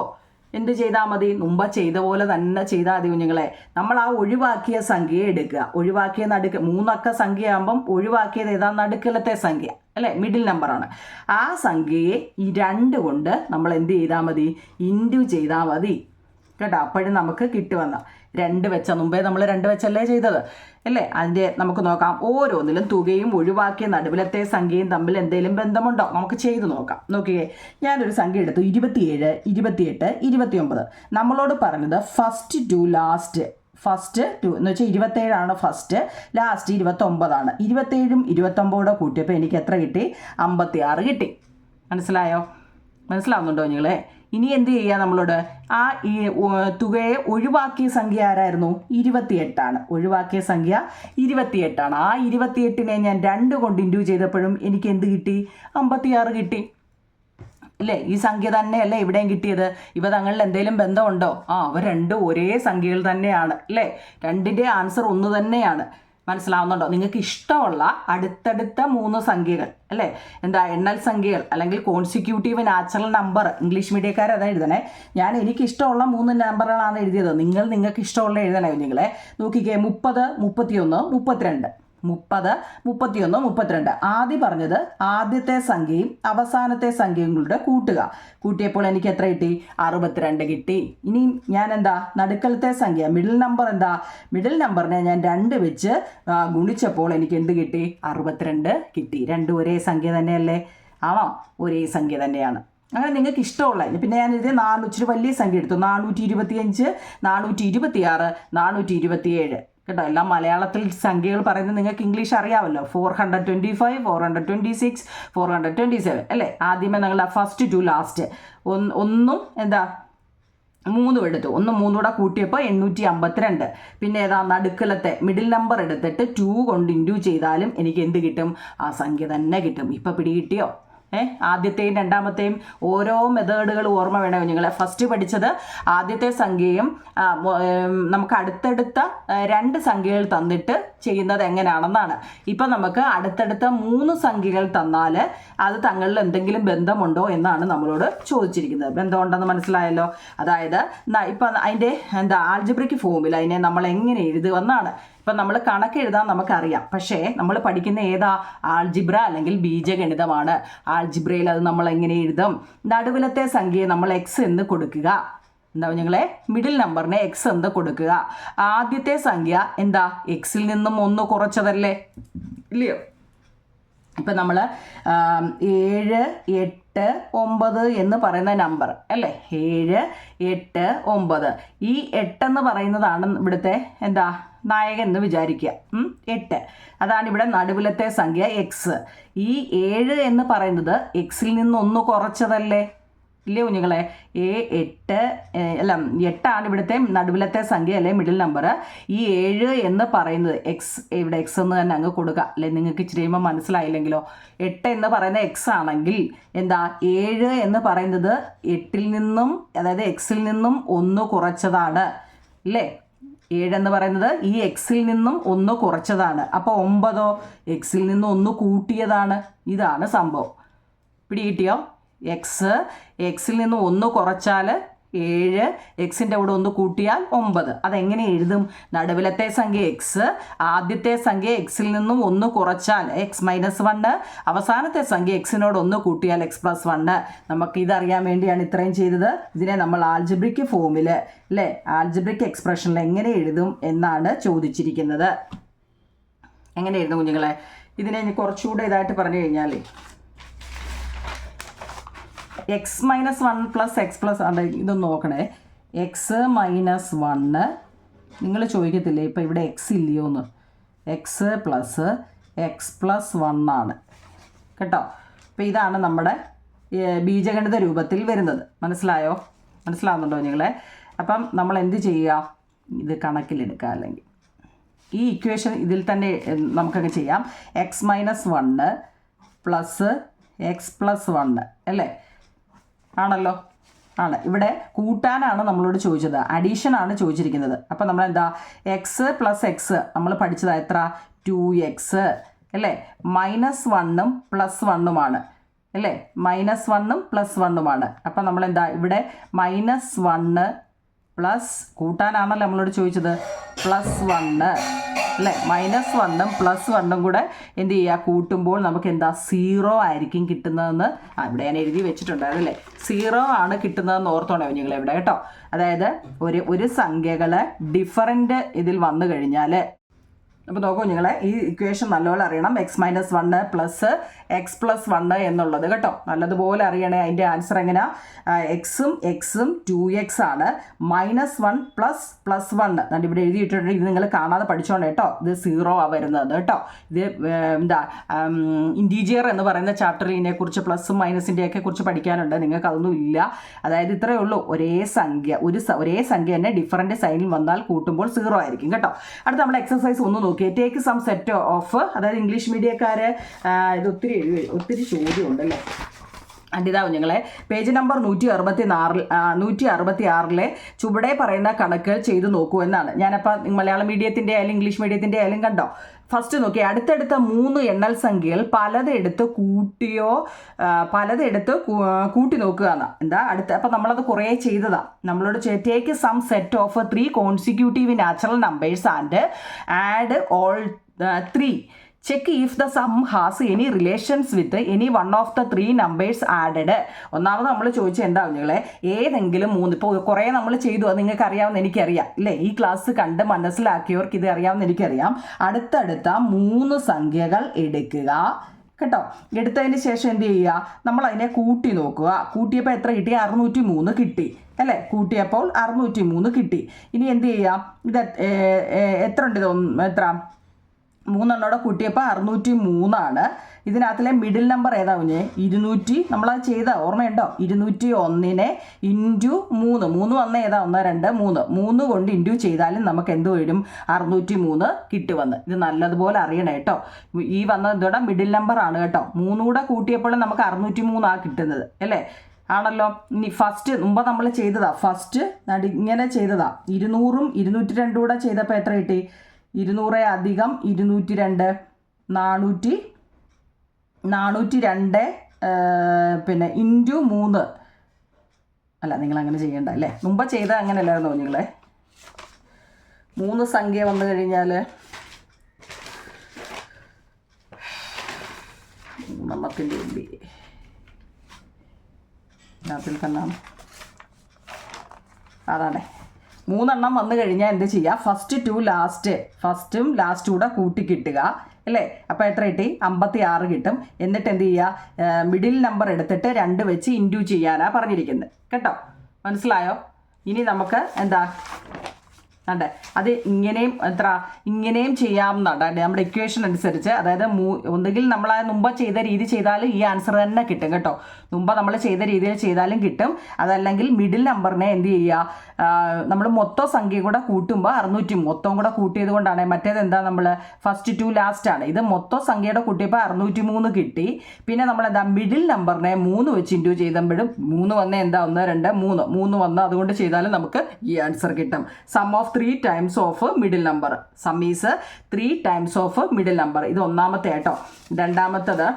എന്ത് ചെയ്താൽ മതി? മുമ്പ് ചെയ്ത പോലെ തന്നെ ചെയ്താൽ മതി കുഞ്ഞുങ്ങളെ. നമ്മൾ ആ ഒഴിവാക്കിയ സംഖ്യയെ എടുക്കുക. ഒഴിവാക്കിയ 3 അക്ക സംഖ്യ ആകുമ്പം ഒഴിവാക്കിയത് ഏതാ? നടുക്കലത്തെ സംഖ്യ അല്ലേ, മിഡിൽ നമ്പറാണ്. ആ സംഖ്യയെ ഈ 2 കൊണ്ട് നമ്മൾ എന്ത് ചെയ്താൽ മതി? ഇൻറ്റു ചെയ്താൽ മതി കേട്ടോ. അപ്പോഴും നമുക്ക് കിട്ടുമെന്ന 2 വെച്ച, മുമ്പേ നമ്മൾ 2 വെച്ചല്ലേ ചെയ്തത് അല്ലേ. അതിൻ്റെ നമുക്ക് നോക്കാം. ഓരോന്നിലും തുകയും ഒഴിവാക്കിയ നടുവിലത്തെ സംഖ്യയും തമ്മിൽ എന്തെങ്കിലും ബന്ധമുണ്ടോ? നമുക്ക് ചെയ്ത് നോക്കാം. നോക്കിയേ, ഞാനൊരു സംഖ്യ എടുത്തു. 27 28 29. നമ്മളോട് പറഞ്ഞത് first to last, first to എന്ന് വെച്ചാൽ 27 ഫസ്റ്റ്, ലാസ്റ്റ് 29. 27ഉം 29 കൂട്ടിയപ്പോൾ എനിക്ക് എത്ര കിട്ടി? 56 കിട്ടി. മനസ്സിലാവുന്നുണ്ടോ നിങ്ങളെ? ഇനി എന്ത് ചെയ്യുക? നമ്മളോട് ആ ഈ തുകയെ ഒഴിവാക്കിയ സംഖ്യ ആരായിരുന്നു? 28. ഒഴിവാക്കിയ സംഖ്യ 28. ആ 28നെ ഞാൻ 2 കൊണ്ട് ഇൻറ്റു ചെയ്തപ്പോഴും എനിക്ക് എന്ത് കിട്ടി? 56 കിട്ടി. ഇല്ലേ? ഈ സംഖ്യ തന്നെയല്ലേ ഇവിടെയും കിട്ടിയത്. ഇവ തങ്ങളിൽ എന്തെങ്കിലും ബന്ധമുണ്ടോ? അവ രണ്ടും ഒരേ സംഖ്യകൾ തന്നെയാണ് അല്ലേ? രണ്ടിൻ്റെ ആൻസർ ഒന്ന് തന്നെയാണ്. മനസ്സിലാവുന്നുണ്ടോ? നിങ്ങൾക്ക് ഇഷ്ടമുള്ള അടുത്തടുത്ത 3 സംഖ്യകൾ അല്ലേ, എന്താ എണ്ണൽ സംഖ്യകൾ അല്ലെങ്കിൽ കോൺസിക്യൂട്ടീവ് നാച്ചുറൽ നമ്പർ, ഇംഗ്ലീഷ് മീഡിയക്കാർ അതാ എഴുതണേ. ഞാൻ എനിക്കിഷ്ടമുള്ള 3 നമ്പറുകളാണ് എഴുതിയത്. നിങ്ങൾക്ക് ഇഷ്ടമുള്ള എഴുതണേ കുഞ്ഞുങ്ങളെ. നോക്കിക്കേ, 30, 31, 32. 30, 31, 32. ആദ്യം പറഞ്ഞത് ആദ്യത്തെ സംഖ്യയും അവസാനത്തെ സംഖ്യയും കൂടെ കൂട്ടിയപ്പോൾ എനിക്ക് എത്ര കിട്ടി? 62 കിട്ടി. ഇനി ഞാൻ എന്താ നടുക്കലത്തെ സംഖ്യ മിഡിൽ നമ്പർ എന്താ? മിഡിൽ നമ്പറിനെ ഞാൻ 2 വെച്ച് ഗുണിച്ചപ്പോൾ എനിക്ക് എന്ത് കിട്ടി? 62 കിട്ടി. രണ്ടും ഒരേ സംഖ്യ തന്നെയല്ലേ? ആണോ? ഒരേ സംഖ്യ തന്നെയാണ്. അങ്ങനെ നിങ്ങൾക്ക് ഇഷ്ടമുള്ള പിന്നെ ഞാൻ ഇത് 4 ഇച്ചിരി വലിയ സംഖ്യ എടുത്തു. 425, 426, 427 കേട്ടോ. എല്ലാം മലയാളത്തിൽ സംഖ്യകൾ പറയുന്നത് നിങ്ങൾക്ക് ഇംഗ്ലീഷ് അറിയാമല്ലോ. 425, 426, 427 അല്ലേ? ആദ്യമേ നിങ്ങളുടെ ഫസ്റ്റ് ടു ലാസ്റ്റ് ഒന്നും എന്താ 3 എടുത്തു. 3 കൂടെ കൂട്ടിയപ്പോൾ 852. പിന്നെ ഏതാ നടുക്കലത്തെ മിഡിൽ നമ്പർ എടുത്തിട്ട് 2 കൊണ്ട് ഇൻറ്റു ചെയ്താലും എനിക്ക് എന്ത് കിട്ടും? ആ സംഖ്യ തന്നെ കിട്ടും. ഇപ്പം പിടികിട്ടിയോ? ആദ്യത്തെയും രണ്ടാമത്തെയും ഓരോ മെത്തേഡുകൾ ഓർമ്മ വേണോ നിങ്ങളെ? ഫസ്റ്റ് പഠിച്ചത് ആദ്യത്തെ സംഖ്യയും നമുക്ക് അടുത്തടുത്ത 2 സംഖ്യകൾ തന്നിട്ട് ചെയ്യുന്നത് എങ്ങനെയാണെന്നാണ്. ഇപ്പം നമുക്ക് അടുത്തടുത്ത 3 സംഖ്യകൾ തന്നാൽ അത് തങ്ങളിൽ എന്തെങ്കിലും ബന്ധമുണ്ടോ എന്നാണ് നമ്മളോട് ചോദിച്ചിരിക്കുന്നത്. ബന്ധമുണ്ടെന്ന് മനസ്സിലായല്ലോ. അതായത് ഇപ്പം അതിൻ്റെ ആൽജിബ്രിക് ഫോമിൽ അതിനെ നമ്മൾ എങ്ങനെ എഴുതുമെന്നാണ്. ഇപ്പം നമ്മൾ കണക്ക് എഴുതാൻ നമുക്കറിയാം, പക്ഷേ നമ്മൾ പഠിക്കുന്ന ഏതാ? ആൾജിബ്ര അല്ലെങ്കിൽ ബീജഗണിതമാണ്. ആൾജിബ്രയിൽ അത് നമ്മൾ എങ്ങനെ എഴുതും? നടുവിലത്തെ സംഖ്യയെ നമ്മൾ എക്സ് എന്ന് കൊടുക്കുക. എന്താ ഞങ്ങളെ? മിഡിൽ നമ്പറിനെ എക്സ് എന്ന് കൊടുക്കുക. ആദ്യത്തെ സംഖ്യ എന്താ? എക്സിൽ നിന്നും 1 കുറച്ചതല്ലേ? ഇല്ലയോ? ഇപ്പം നമ്മൾ 7, 8, 9 എന്ന് പറയുന്ന നമ്പർ അല്ലേ? 7, 8, 9. ഈ 8 എന്ന് പറയുന്നതാണ് ഇവിടുത്തെ എന്താ നായകൻ എന്ന് വിചാരിക്കുക. 8 അതാണ് ഇവിടെ നടുവിലത്തെ സംഖ്യ എക്സ്. ഈ 7 എന്ന് പറയുന്നത് എക്സിൽ നിന്ന് 1 കുറച്ചതല്ലേ? ഇല്ലേ കുഞ്ഞുങ്ങളെ? 8 ഇവിടുത്തെ നടുവിലത്തെ സംഖ്യ അല്ലേ, മിഡിൽ നമ്പർ. ഈ 7 എന്ന് പറയുന്നത് എക്സ്, ഇവിടെ എക്സ് എന്ന് തന്നെ അങ്ങ് കൊടുക്കുക അല്ലെ? നിങ്ങൾക്ക് ഇച്ചിരി കഴിയുമ്പോൾ മനസ്സിലായില്ലെങ്കിലോ? 8 എന്ന് പറയുന്ന എക്സ് ആണെങ്കിൽ എന്താ 7 എന്ന് പറയുന്നത് 8ൽ നിന്നും അതായത് എക്സിൽ നിന്നും 1 കുറച്ചതാണ് അല്ലേ? 7 എന്ന് പറയുന്നത് ഈ എക്സിൽ നിന്നും 1 കുറച്ചതാണ്. അപ്പോൾ 9 എക്സിൽ നിന്നും 1 കൂട്ടിയതാണ്. ഇതാണ് സംഭവം. പിടികിട്ടിയോ? എക്സിൽ നിന്ന് 1 കുറച്ചാൽ 7, എക്സിൻ്റെ കൂടെ 1 കൂട്ടിയാൽ 9. അതെങ്ങനെ എഴുതും? നടുവിലത്തെ സംഖ്യ എക്സ്, ആദ്യത്തെ സംഖ്യ എക്സിൽ നിന്നും 1 കുറച്ചാൽ x-1, അവസാനത്തെ സംഖ്യ എക്സിനോട് 1 കൂട്ടിയാൽ x+1. നമുക്ക് ഇതറിയാൻ വേണ്ടിയാണ് ഇത്രയും ചെയ്തത്. ഇതിനെ നമ്മൾ ആൽജിബ്രിക് ഫോമിൽ അല്ലേ, ആൽജിബ്രിക് എക്സ്പ്രഷനിൽ എങ്ങനെ എഴുതും എന്നാണ് ചോദിച്ചിരിക്കുന്നത്. എങ്ങനെ എഴുതും കുഞ്ഞുങ്ങളെ? ഇതിനെ ഇനി കുറച്ചുകൂടെ ഇതായിട്ട് പറഞ്ഞു കഴിഞ്ഞാൽ x-1 + x+, ഇതൊന്ന് നോക്കണേ. x-1 നിങ്ങൾ ചോദിക്കത്തില്ലേ ഇപ്പം ഇവിടെ എക്സ് ഇല്ലയോ എന്ന്? എക്സ് പ്ലസ് x+1 ആണ് കേട്ടോ. അപ്പോൾ ഇതാണ് നമ്മുടെ ബീജഗണിത രൂപത്തിൽ വരുന്നത്. മനസ്സിലാവുന്നുണ്ടോ നിങ്ങളെ? അപ്പം നമ്മൾ എന്ത് ചെയ്യുക? ഇത് കണക്കിലെടുക്കുക. അല്ലെങ്കിൽ ഈ ഇക്വേഷൻ ഇതിൽ തന്നെ നമുക്കങ്ങ് ചെയ്യാം. x-1 പ്ലസ് x+1 അല്ലേ? ആണല്ലോ? ആണ്. ഇവിടെ കൂട്ടാനാണ് നമ്മളോട് ചോദിച്ചത്, അഡീഷൻ ആണ് ചോദിച്ചിരിക്കുന്നത്. അപ്പം നമ്മൾ എന്താ എക്സ് പ്ലസ് എക്സ് നമ്മൾ പഠിച്ചത് എത്ര? 2x അല്ലേ? -1ഉം +1ഉമാണ് അല്ലേ? -1ഉം +1ഉമാണ്. അപ്പം നമ്മളെന്താ ഇവിടെ -1 പ്ലസ് കൂട്ടാനാണല്ലോ നമ്മളോട് ചോദിച്ചത്, +1 അല്ലേ? -1ഉം +1ഉം കൂടെ എന്ത് ചെയ്യുക? കൂട്ടുമ്പോൾ നമുക്ക് എന്താ 0 ആയിരിക്കും കിട്ടുന്നതെന്ന് ഇവിടെ ഞാൻ എഴുതി വെച്ചിട്ടുണ്ടായിരുന്നു അല്ലേ? 0 ആണ് കിട്ടുന്നതെന്ന് ഓർത്തോണേ നിങ്ങൾ ഇവിടെ കേട്ടോ. അതായത് ഒരു സംഖ്യകൾ ഡിഫറൻറ്റ് ഇതിൽ വന്നു കഴിഞ്ഞാൽ, അപ്പോൾ നോക്കൂ നിങ്ങളെ, ഈ ഇക്വേഷൻ നല്ലപോലെ അറിയണം. x-1 പ്ലസ് x+1 എന്നുള്ളത് കേട്ടോ, നല്ലതുപോലെ അറിയണേ. അതിൻ്റെ ആൻസർ എങ്ങനെയാ? എക്സും 2x ആണ്. -1 പ്ലസ് +1 ഇവിടെ എഴുതിയിട്ടുണ്ട്. ഇത് നിങ്ങൾ കാണാതെ പഠിച്ചോണ്ട് കേട്ടോ. ഇത് 0 വരുന്നത് കേട്ടോ. ഇത് എന്താ ഇൻറ്റീജിയർ എന്ന് പറയുന്ന ചാപ്റ്ററിൽ ഇതിനെക്കുറിച്ച് പ്ലസും മൈനസിൻ്റെയൊക്കെ കുറിച്ച് പഠിക്കാനുണ്ട്. നിങ്ങൾക്ക് അതൊന്നും ഇല്ല. അതായത് ഇത്രയേ ഉള്ളൂ. ഒരേ സംഖ്യ തന്നെ ഡിഫറൻറ്റ് സൈനിൽ വന്നാൽ കൂട്ടുമ്പോൾ 0 ആയിരിക്കും കേട്ടോ. അടുത്ത നമ്മുടെ എക്സസൈസ് ഒന്ന് നോക്കി. ടേക്ക് സം സെറ്റ് ഓഫ്, അതായത് ഇംഗ്ലീഷ് മീഡിയക്കാർ ഇത് ഒത്തിരി ചോദ്യം ഉണ്ടല്ലേ. ഇതാ കുഞ്ഞുങ്ങളെ പേജ് നമ്പർ 166 ചുവടെ പറയുന്ന കണക്കുകൾ ചെയ്തു നോക്കൂ എന്നാണ്. ഞാനപ്പോൾ മലയാളം മീഡിയത്തിൻ്റെ ആയാലും ഇംഗ്ലീഷ് മീഡിയത്തിൻ്റെ ആയാലും കണ്ടോ. ഫസ്റ്റ് നോക്കി, അടുത്തടുത്ത 3 എണ്ണൽ സംഖ്യകൾ പലതെടുത്ത് കൂട്ടി നോക്കുക എന്നാ. എന്താ അടുത്ത, അപ്പം നമ്മളത് കുറേ ചെയ്തതാണ്. നമ്മളോട് take some set of 3 consecutive natural numbers and add all 3. Check if the sum has any relations with any one of the 3 numbers added. ഒന്നാമത് നമ്മൾ ചോദിച്ചാൽ എന്താ കുഞ്ഞുങ്ങളെ, ഏതെങ്കിലും 3, ഇപ്പോൾ കുറേ നമ്മൾ ചെയ്തു, അത് നിങ്ങൾക്ക് അറിയാമെന്ന് എനിക്കറിയാം അല്ലേ. ഈ ക്ലാസ് കണ്ട് മനസ്സിലാക്കിയവർക്ക് ഇത് അറിയാമെന്ന് എനിക്കറിയാം. അടുത്തടുത്ത 3 സംഖ്യകൾ എടുക്കുക കേട്ടോ. എടുത്തതിന് ശേഷം എന്ത് ചെയ്യുക, നമ്മൾ അതിനെ കൂട്ടി നോക്കുക. കൂട്ടിയപ്പോൾ എത്ര കിട്ടി? 603 കിട്ടി അല്ലേ. കൂട്ടിയപ്പോൾ 603 കിട്ടി. ഇനി എന്ത് ചെയ്യാം, ഇത് എത്ര ഉണ്ട്? എത്ര 3 കൂട്ടിയപ്പോൾ 603. ഇതിനകത്തിലെ മിഡിൽ നമ്പർ ഏതാ കുഞ്ഞേ? 200. നമ്മളത് ചെയ്ത ഓർമ്മയുണ്ടോ? 201 ഇൻറ്റു 3 വന്ന ഏതാ? 1 2 3 കൊണ്ട് ഇൻറ്റു ചെയ്താലും നമുക്ക് എന്ത് വരും? 603 കിട്ടുമെന്ന്. ഇത് നല്ലതുപോലെ അറിയണം കേട്ടോ. ഈ വന്നത് ഇതോടെ മിഡിൽ നമ്പർ ആണ് കേട്ടോ. 3 കൂടെ കൂട്ടിയപ്പോൾ നമുക്ക് 603 കിട്ടുന്നത് അല്ലേ, ആണല്ലോ. ഇനി ഫസ്റ്റ് മുമ്പ് നമ്മൾ ചെയ്തതാ, ഫസ്റ്റ് ഇങ്ങനെ ചെയ്തതാ. 200ഉം 202 കൂടെ ചെയ്തപ്പോൾ എത്ര കിട്ടി? 200 അധികം 202 402 പിന്നെ ഇൻറ്റു 3. അല്ല, നിങ്ങളങ്ങനെ ചെയ്യണ്ട അല്ലേ. മുമ്പ് ചെയ്ത അങ്ങനെയല്ലായിരുന്നു നിങ്ങളെ. 3 സംഖ്യ വന്നു കഴിഞ്ഞാൽ നമുക്കിൻ്റെ അതിൽ തന്നെ അതാണേ 3 വന്നു കഴിഞ്ഞാൽ എന്ത് ചെയ്യുക? ഫസ്റ്റും ലാസ്റ്റും കൂടെ കൂട്ടി കിട്ടുക അല്ലേ. അപ്പോൾ എത്ര കിട്ടി? 56 കിട്ടും. എന്നിട്ട് എന്ത് ചെയ്യുക? മിഡിൽ നമ്പർ എടുത്തിട്ട് 2 വെച്ച് ഇൻറ്റു ചെയ്യാനാണ് പറഞ്ഞിരിക്കുന്നത് കേട്ടോ. മനസ്സിലായോ? ഇനി നമുക്ക് എന്താ അതെ, അത് ഇങ്ങനെയും ചെയ്യാവുന്നതാണ് നമ്മുടെ ഇക്വേഷൻ അനുസരിച്ച്. അതായത് ഒന്നുകിൽ നമ്മൾ ആ മുമ്പ് ചെയ്ത രീതി ചെയ്താൽ ഈ ആൻസർ തന്നെ കിട്ടും കേട്ടോ. മുമ്പ് നമ്മൾ ചെയ്ത രീതിയിൽ ചെയ്താലും കിട്ടും. അതല്ലെങ്കിൽ മിഡിൽ നമ്പറിനെ എന്ത് ചെയ്യുക, നമ്മൾ മൊത്തം സംഖ്യ കൂടെ കൂട്ടുമ്പോൾ 600 മൊത്തം കൂടെ കൂട്ടിയത് കൊണ്ടാണ്. മറ്റേത് എന്താ, നമ്മൾ ഫസ്റ്റ് ടു ലാസ്റ്റ് ആണ്. ഇത് മൊത്തം സംഖ്യയുടെ കൂട്ടിയപ്പോൾ 603 കിട്ടി. പിന്നെ നമ്മൾ എന്താ, മിഡിൽ നമ്പറിനെ 3 വെച്ച് ഇൻറ്റു ചെയ്തപ്പോഴും 3 വന്നേ എന്താ? 1 2 3 വന്ന് അതുകൊണ്ട് ചെയ്താലും നമുക്ക് ഈ ആൻസർ കിട്ടും. Sum of 3 times of middle number. Sum is 3 times of middle number. ഇത് ഒന്നാമത്തെ കേട്ടോ. രണ്ടാമത്തത്,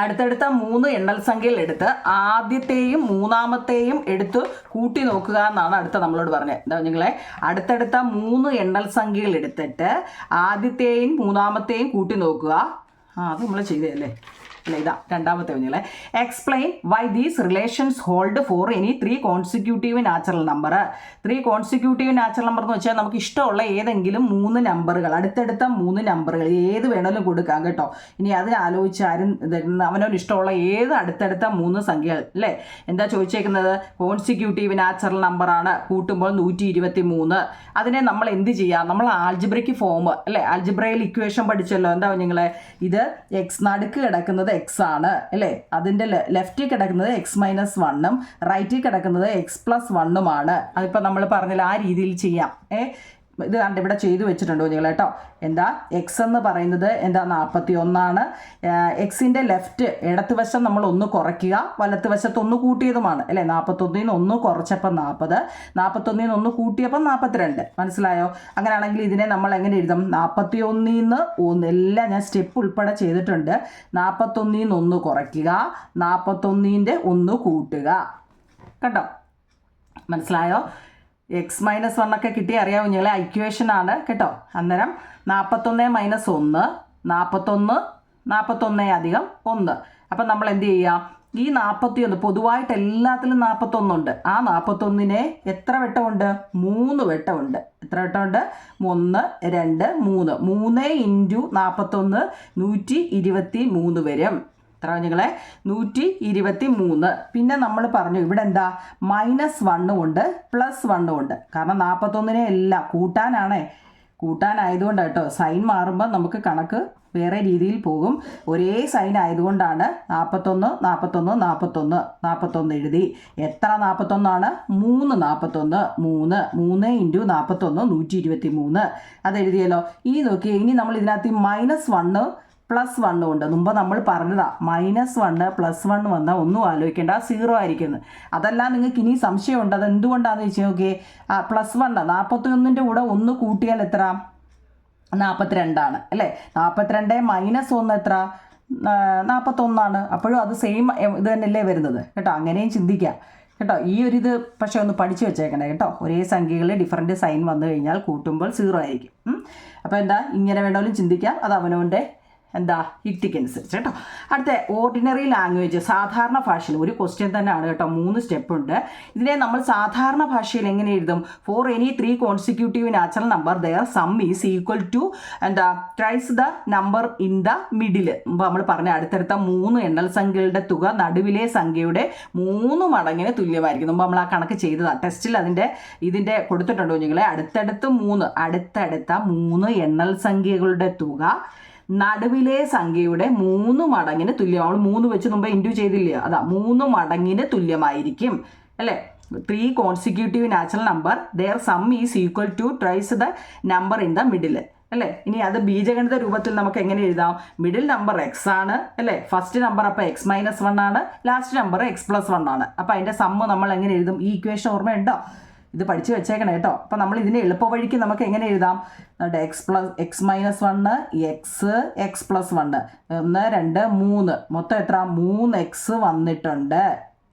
അടുത്തടുത്ത 3 എണ്ണൽ സംഖ്യകൾ എടുത്ത് ആദ്യത്തെയും മൂന്നാമത്തെയും എടുത്ത് കൂട്ടി നോക്കുക എന്നാണ് അടുത്ത നമ്മളോട് പറഞ്ഞത്. എന്താ നിങ്ങളെ, അടുത്തടുത്ത 3 എണ്ണൽ സംഖ്യകൾ എടുത്തിട്ട് ആദ്യത്തെയും മൂന്നാമത്തെയും കൂട്ടി നോക്കുക. അത് നമ്മൾ ചെയ്തതല്ലേ അല്ലേ. ഇതാ രണ്ടാമത്തെ കുഞ്ഞുങ്ങളെ. Explain Y these relations hold four any 3 consecutive natural number. 3 consecutive natural number എന്ന് വെച്ചാൽ നമുക്ക് ഇഷ്ടമുള്ള ഏതെങ്കിലും 3 നമ്പറുകൾ, അടുത്തടുത്ത 3 നമ്പറുകൾ ഏത് വേണമെങ്കിലും കൊടുക്കാം കേട്ടോ. ഇനി അതിന് ആലോചിച്ച് ആരും അവനവന് ഇഷ്ടമുള്ള ഏത് അടുത്തടുത്ത 3 സംഖ്യകൾ അല്ലേ. എന്താ ചോദിച്ചേക്കുന്നത്? കോൺസിക്യൂട്ടീവ് നാച്ചുറൽ നമ്പറാണ്. കൂട്ടുമ്പോൾ 123. അതിനെ നമ്മൾ എന്ത് ചെയ്യാം? നമ്മൾ ആൽജിബ്രയ്ക്ക് ഫോം അല്ലേ, ആൽജിബ്രയിൽ ഇക്വേഷൻ പഠിച്ചല്ലോ. എന്താ നിങ്ങളെ, ഇത് എക്സ് നടുക്ക് കിടക്കുന്നത് എക്സ് ആണ് അല്ലേ. അതിൻ്റെ ലെഫ്റ്റിൽ കിടക്കുന്നത് x-1ഉം റൈറ്റിൽ കിടക്കുന്നത് x+1ഉമാണ്. അതിപ്പോൾ നമ്മൾ പറഞ്ഞില്ല, ആ രീതിയിൽ ചെയ്യാം. ഇത് കണ്ട് ഇവിടെ ചെയ്തു വെച്ചിട്ടുണ്ടോ നിങ്ങൾ കേട്ടോ. എന്താ എക്സ് എന്ന് പറയുന്നത് എന്താ 41. എക്സിൻ്റെ ലെഫ്റ്റ് ഇടത്തുവശം നമ്മൾ 1 കുറയ്ക്കുക, വലത്ത് വശത്ത് 1 കൂട്ടിയതുമാണ് അല്ലേ. 41 1 കുറച്ചപ്പോൾ 40, 41 1 കൂട്ടിയപ്പോൾ 42. മനസ്സിലായോ? അങ്ങനെയാണെങ്കിൽ ഇതിനെ നമ്മൾ എങ്ങനെ എഴുതും? 41 1 എല്ലാം ഞാൻ സ്റ്റെപ്പ് ഉൾപ്പെടെ ചെയ്തിട്ടുണ്ട്. 41 1 കുറയ്ക്കുക, 41 1 കൂട്ടുക കേട്ടോ. മനസ്സിലായോ? x-1 ഒക്കെ കിട്ടി അറിയാമോ നിങ്ങളെ, ഇക്വേഷൻ ആണ് കേട്ടോ. അന്നേരം 41 - 1 41 അധികം 1. അപ്പം നമ്മൾ എന്ത് ചെയ്യാം? ഈ 41 പൊതുവായിട്ട് എല്ലാത്തിലും 41 ഉണ്ട്. ആ 41നെ എത്ര വട്ടമുണ്ട്? 3 വട്ടമുണ്ട്. എത്ര വട്ടമുണ്ട്? 1 2 3. 3 ഇൻറ്റു 41 123 വരും. എത്ര നിങ്ങളെ? 123. പിന്നെ നമ്മൾ പറഞ്ഞു ഇവിടെ എന്താ, -1 ഉണ്ട് +1 ഉണ്ട്. കാരണം 41നെ എല്ലാം കൂട്ടാനായതുകൊണ്ട് കേട്ടോ. സൈൻ മാറുമ്പോൾ നമുക്ക് കണക്ക് വേറെ രീതിയിൽ പോകും. ഒരേ സൈൻ ആയതുകൊണ്ടാണ് 41 41 41 41 എഴുതി. എത്ര 41 3 41. 3 ഇൻറ്റു 41 123. അതെഴുതിയല്ലോ. ഇനി നോക്കിയേ, ഇനി നമ്മൾ ഇതിനകത്ത് -1 +1 ഉണ്ട്. മുമ്പ് നമ്മൾ പറഞ്ഞതാ -1 +1 വന്നാൽ ഒന്നും ആലോചിക്കേണ്ട 0 ആയിരിക്കുന്നു. അതല്ല നിങ്ങൾക്ക് ഇനി സംശയമുണ്ട് അത് എന്തുകൊണ്ടാണെന്ന് വെച്ച് നോക്കിയേ. +1 41ൻ്റെ കൂടെ 1 കൂട്ടിയാൽ എത്ര? 42 അല്ലേ. 42 - 1 എത്ര? 41. അപ്പോഴും അത് സെയിം ഇത് തന്നെയല്ലേ വരുന്നത് കേട്ടോ. അങ്ങനെയും ചിന്തിക്കാം കേട്ടോ. ഈ ഒരു ഇത് പക്ഷേ ഒന്ന് പഠിച്ചു വെച്ചേക്കണേ കേട്ടോ. ഒരേ സംഖ്യകൾ ഡിഫറൻറ്റ് സൈൻ വന്നു കഴിഞ്ഞാൽ കൂട്ടുമ്പോൾ 0 ആയിരിക്കും. അപ്പോൾ എന്താ ഇങ്ങനെ വേണമെങ്കിലും ചിന്തിക്കാം. അത് അവനവൻ്റെ എന്താ യുക്തിക്കനുസരിച്ച് കേട്ടോ. അടുത്ത ഓർഡിനറി ലാംഗ്വേജ്, സാധാരണ ഭാഷയിൽ ഒരു ക്വസ്റ്റ്യൻ തന്നെയാണ് കേട്ടോ. 3 സ്റ്റെപ്പ് ഉണ്ട്. ഇതിനെ നമ്മൾ സാധാരണ ഭാഷയിൽ എങ്ങനെ എഴുതും? For any 3 consecutive natural number their sum is equal to എന്താ thrice the number in the middle. മുമ്പ് നമ്മൾ പറഞ്ഞ അടുത്തടുത്ത 3 എണ്ണൽ സംഖ്യകളുടെ തുക നടുവിലെ സംഖ്യയുടെ 3 മടങ്ങിന് തുല്യമായിരിക്കും. മുമ്പ് നമ്മൾ ആ കണക്ക് ചെയ്തതാണ്. ടെസ്റ്റിൽ ഇതിൻ്റെ കൊടുത്തിട്ടുണ്ടോ നിങ്ങളെ? അടുത്തടുത്ത 3 എണ്ണൽ സംഖ്യകളുടെ തുക നടുവിലെ സംഖ്യയുടെ 3 മടങ്ങിന് തുല്യമാണ്. നമ്മൾ 3 വെച്ച് മുമ്പ് ഇൻറ്റു ചെയ്തില്ല. അതാ 3 മടങ്ങിന് തുല്യമായിരിക്കും അല്ലേ. 3 consecutive natural number their sum is equal to thrice the number in the middle അല്ലേ. ഇനി അത് ബീജഗണിത രൂപത്തിൽ നമുക്ക് എങ്ങനെ എഴുതാം? മിഡിൽ നമ്പർ എക്സ് ആണ് അല്ലേ. ഫസ്റ്റ് നമ്പർ അപ്പോൾ x-1 ആണ്. ലാസ്റ്റ് നമ്പർ x+1 ആണ്. അപ്പോൾ അതിൻ്റെ സമ്മ് നമ്മൾ എങ്ങനെ എഴുതും? ഈ ഇക്വേഷൻ ഓർമ്മയുണ്ടോ? ഇത് പഠിച്ചു വെച്ചേക്കണം കേട്ടോ. അപ്പം നമ്മൾ ഇതിനെ എളുപ്പവഴിക്ക് നമുക്ക് എങ്ങനെ എഴുതാം? x-1 x+1 1 2 3 മൊത്തം എത്ര? 3x വന്നിട്ടുണ്ട്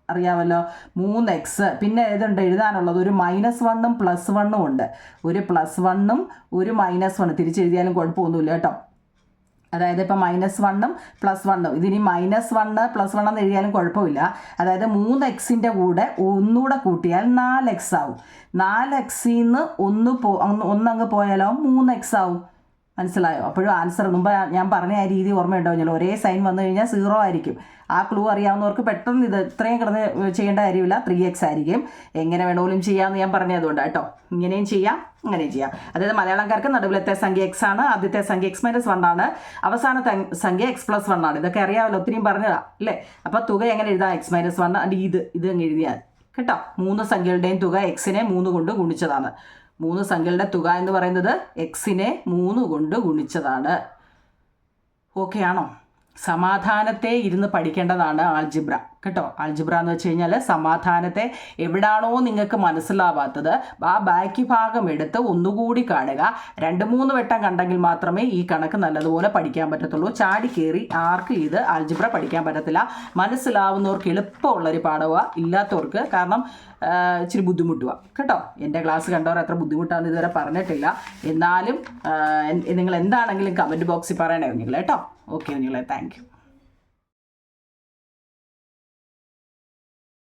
അറിയാമല്ലോ. 3x പിന്നെ ഏതുണ്ട് എഴുതാനുള്ളത്? ഒരു -1ഉം +1ഉം ഉണ്ട്. ഒരു +1ഉം ഒരു -1 തിരിച്ചെഴുതിയാലും കുഴപ്പമൊന്നുമില്ല കേട്ടോ. അതായത് ഇപ്പം -1ഉം +1ഉം ഇതിനി -1 +1 എന്ന് എഴുതിയാലും കുഴപ്പമില്ല. അതായത് 3x കൂടെ ഒന്നുകൂടെ കൂട്ടിയാൽ 4x ആവും. 4xൽ നിന്ന് ഒന്നങ്ങ് പോയാലോ 3x ആവും. മനസ്സിലായോ? അപ്പോഴും ആൻസർ മുമ്പ് ഞാൻ പറഞ്ഞ ആ രീതി ഓർമ്മയുണ്ടോ? ഞാൻ ഒരേ സൈൻ വന്നു കഴിഞ്ഞാൽ 0 ആയിരിക്കും. ആ ക്ലൂ അറിയാവുന്നവർക്ക് പെട്ടെന്ന് ഇത് ഇത്രയും കിടന്ന് ചെയ്യേണ്ട കാര്യമില്ല. 3x ആയിരിക്കും. എങ്ങനെ വേണമെങ്കിലും ചെയ്യാമെന്ന് ഞാൻ പറഞ്ഞതുകൊണ്ട് കേട്ടോ. ഇങ്ങനെയും ചെയ്യാം അങ്ങനെയും ചെയ്യാം. അതായത് മലയാളംകാർക്ക് നടുവിലത്തെ സംഖ്യ x ആണ്, ആദ്യത്തെ സംഖ്യ x-1 ആണ്, അവസാനത്തെ സംഖ്യ x+1 ആണ്. ഇതൊക്കെ അറിയാമല്ലോ, ഒത്തിരിയും പറഞ്ഞതാ അല്ലേ. അപ്പോൾ തുക എങ്ങനെ എഴുതാം? x-1 അത് ഇത് അങ്ങ് എഴുതിയാൽ കേട്ടോ. 3 സംഖ്യകളുടെയും തുക x-നെ 3 കൊണ്ട് ഗുണിച്ചതാണ്. 3 സംഖ്യകളുടെ തുക എന്ന് പറയുന്നത് x-നെ 3 കൊണ്ട് ഗുണിച്ചതാണ്. ഓക്കെ ആണോ? സമാധാനത്തെ ഇരുന്ന് പഠിക്കേണ്ടതാണ് ആൾജിബ്ര കേട്ടോ. ആൾജിബ്ര എന്ന് വെച്ച് കഴിഞ്ഞാൽ സമാധാനത്തെ എവിടാണോ നിങ്ങൾക്ക് മനസ്സിലാവാത്തത് ആ ബാക്കി ഭാഗം എടുത്ത് ഒന്നുകൂടി കാണുക. 2-3 വട്ടം കണ്ടെങ്കിൽ മാത്രമേ ഈ കണക്ക് നല്ലതുപോലെ പഠിക്കാൻ പറ്റത്തുള്ളൂ. ചാടി കയറി ആർക്കും ഇത് ആൾജിബ്ര പഠിക്കാൻ പറ്റത്തില്ല. മനസ്സിലാവുന്നവർക്ക് എളുപ്പമുള്ളൊരു പാഠമാണ്, ഇല്ലാത്തവർക്ക് കാരണം ഇച്ചിരി ബുദ്ധിമുട്ടുക കേട്ടോ. എൻ്റെ ക്ലാസ് കണ്ടവർ എത്ര ബുദ്ധിമുട്ടാണെന്ന് ഇതുവരെ പറഞ്ഞിട്ടില്ല. എന്നാലും നിങ്ങൾ എന്താണെങ്കിലും കമൻറ്റ് ബോക്സിൽ പറയണേ നിങ്ങൾ കേട്ടോ. ഓക്കെ നിങ്ങളെ താങ്ക് യു.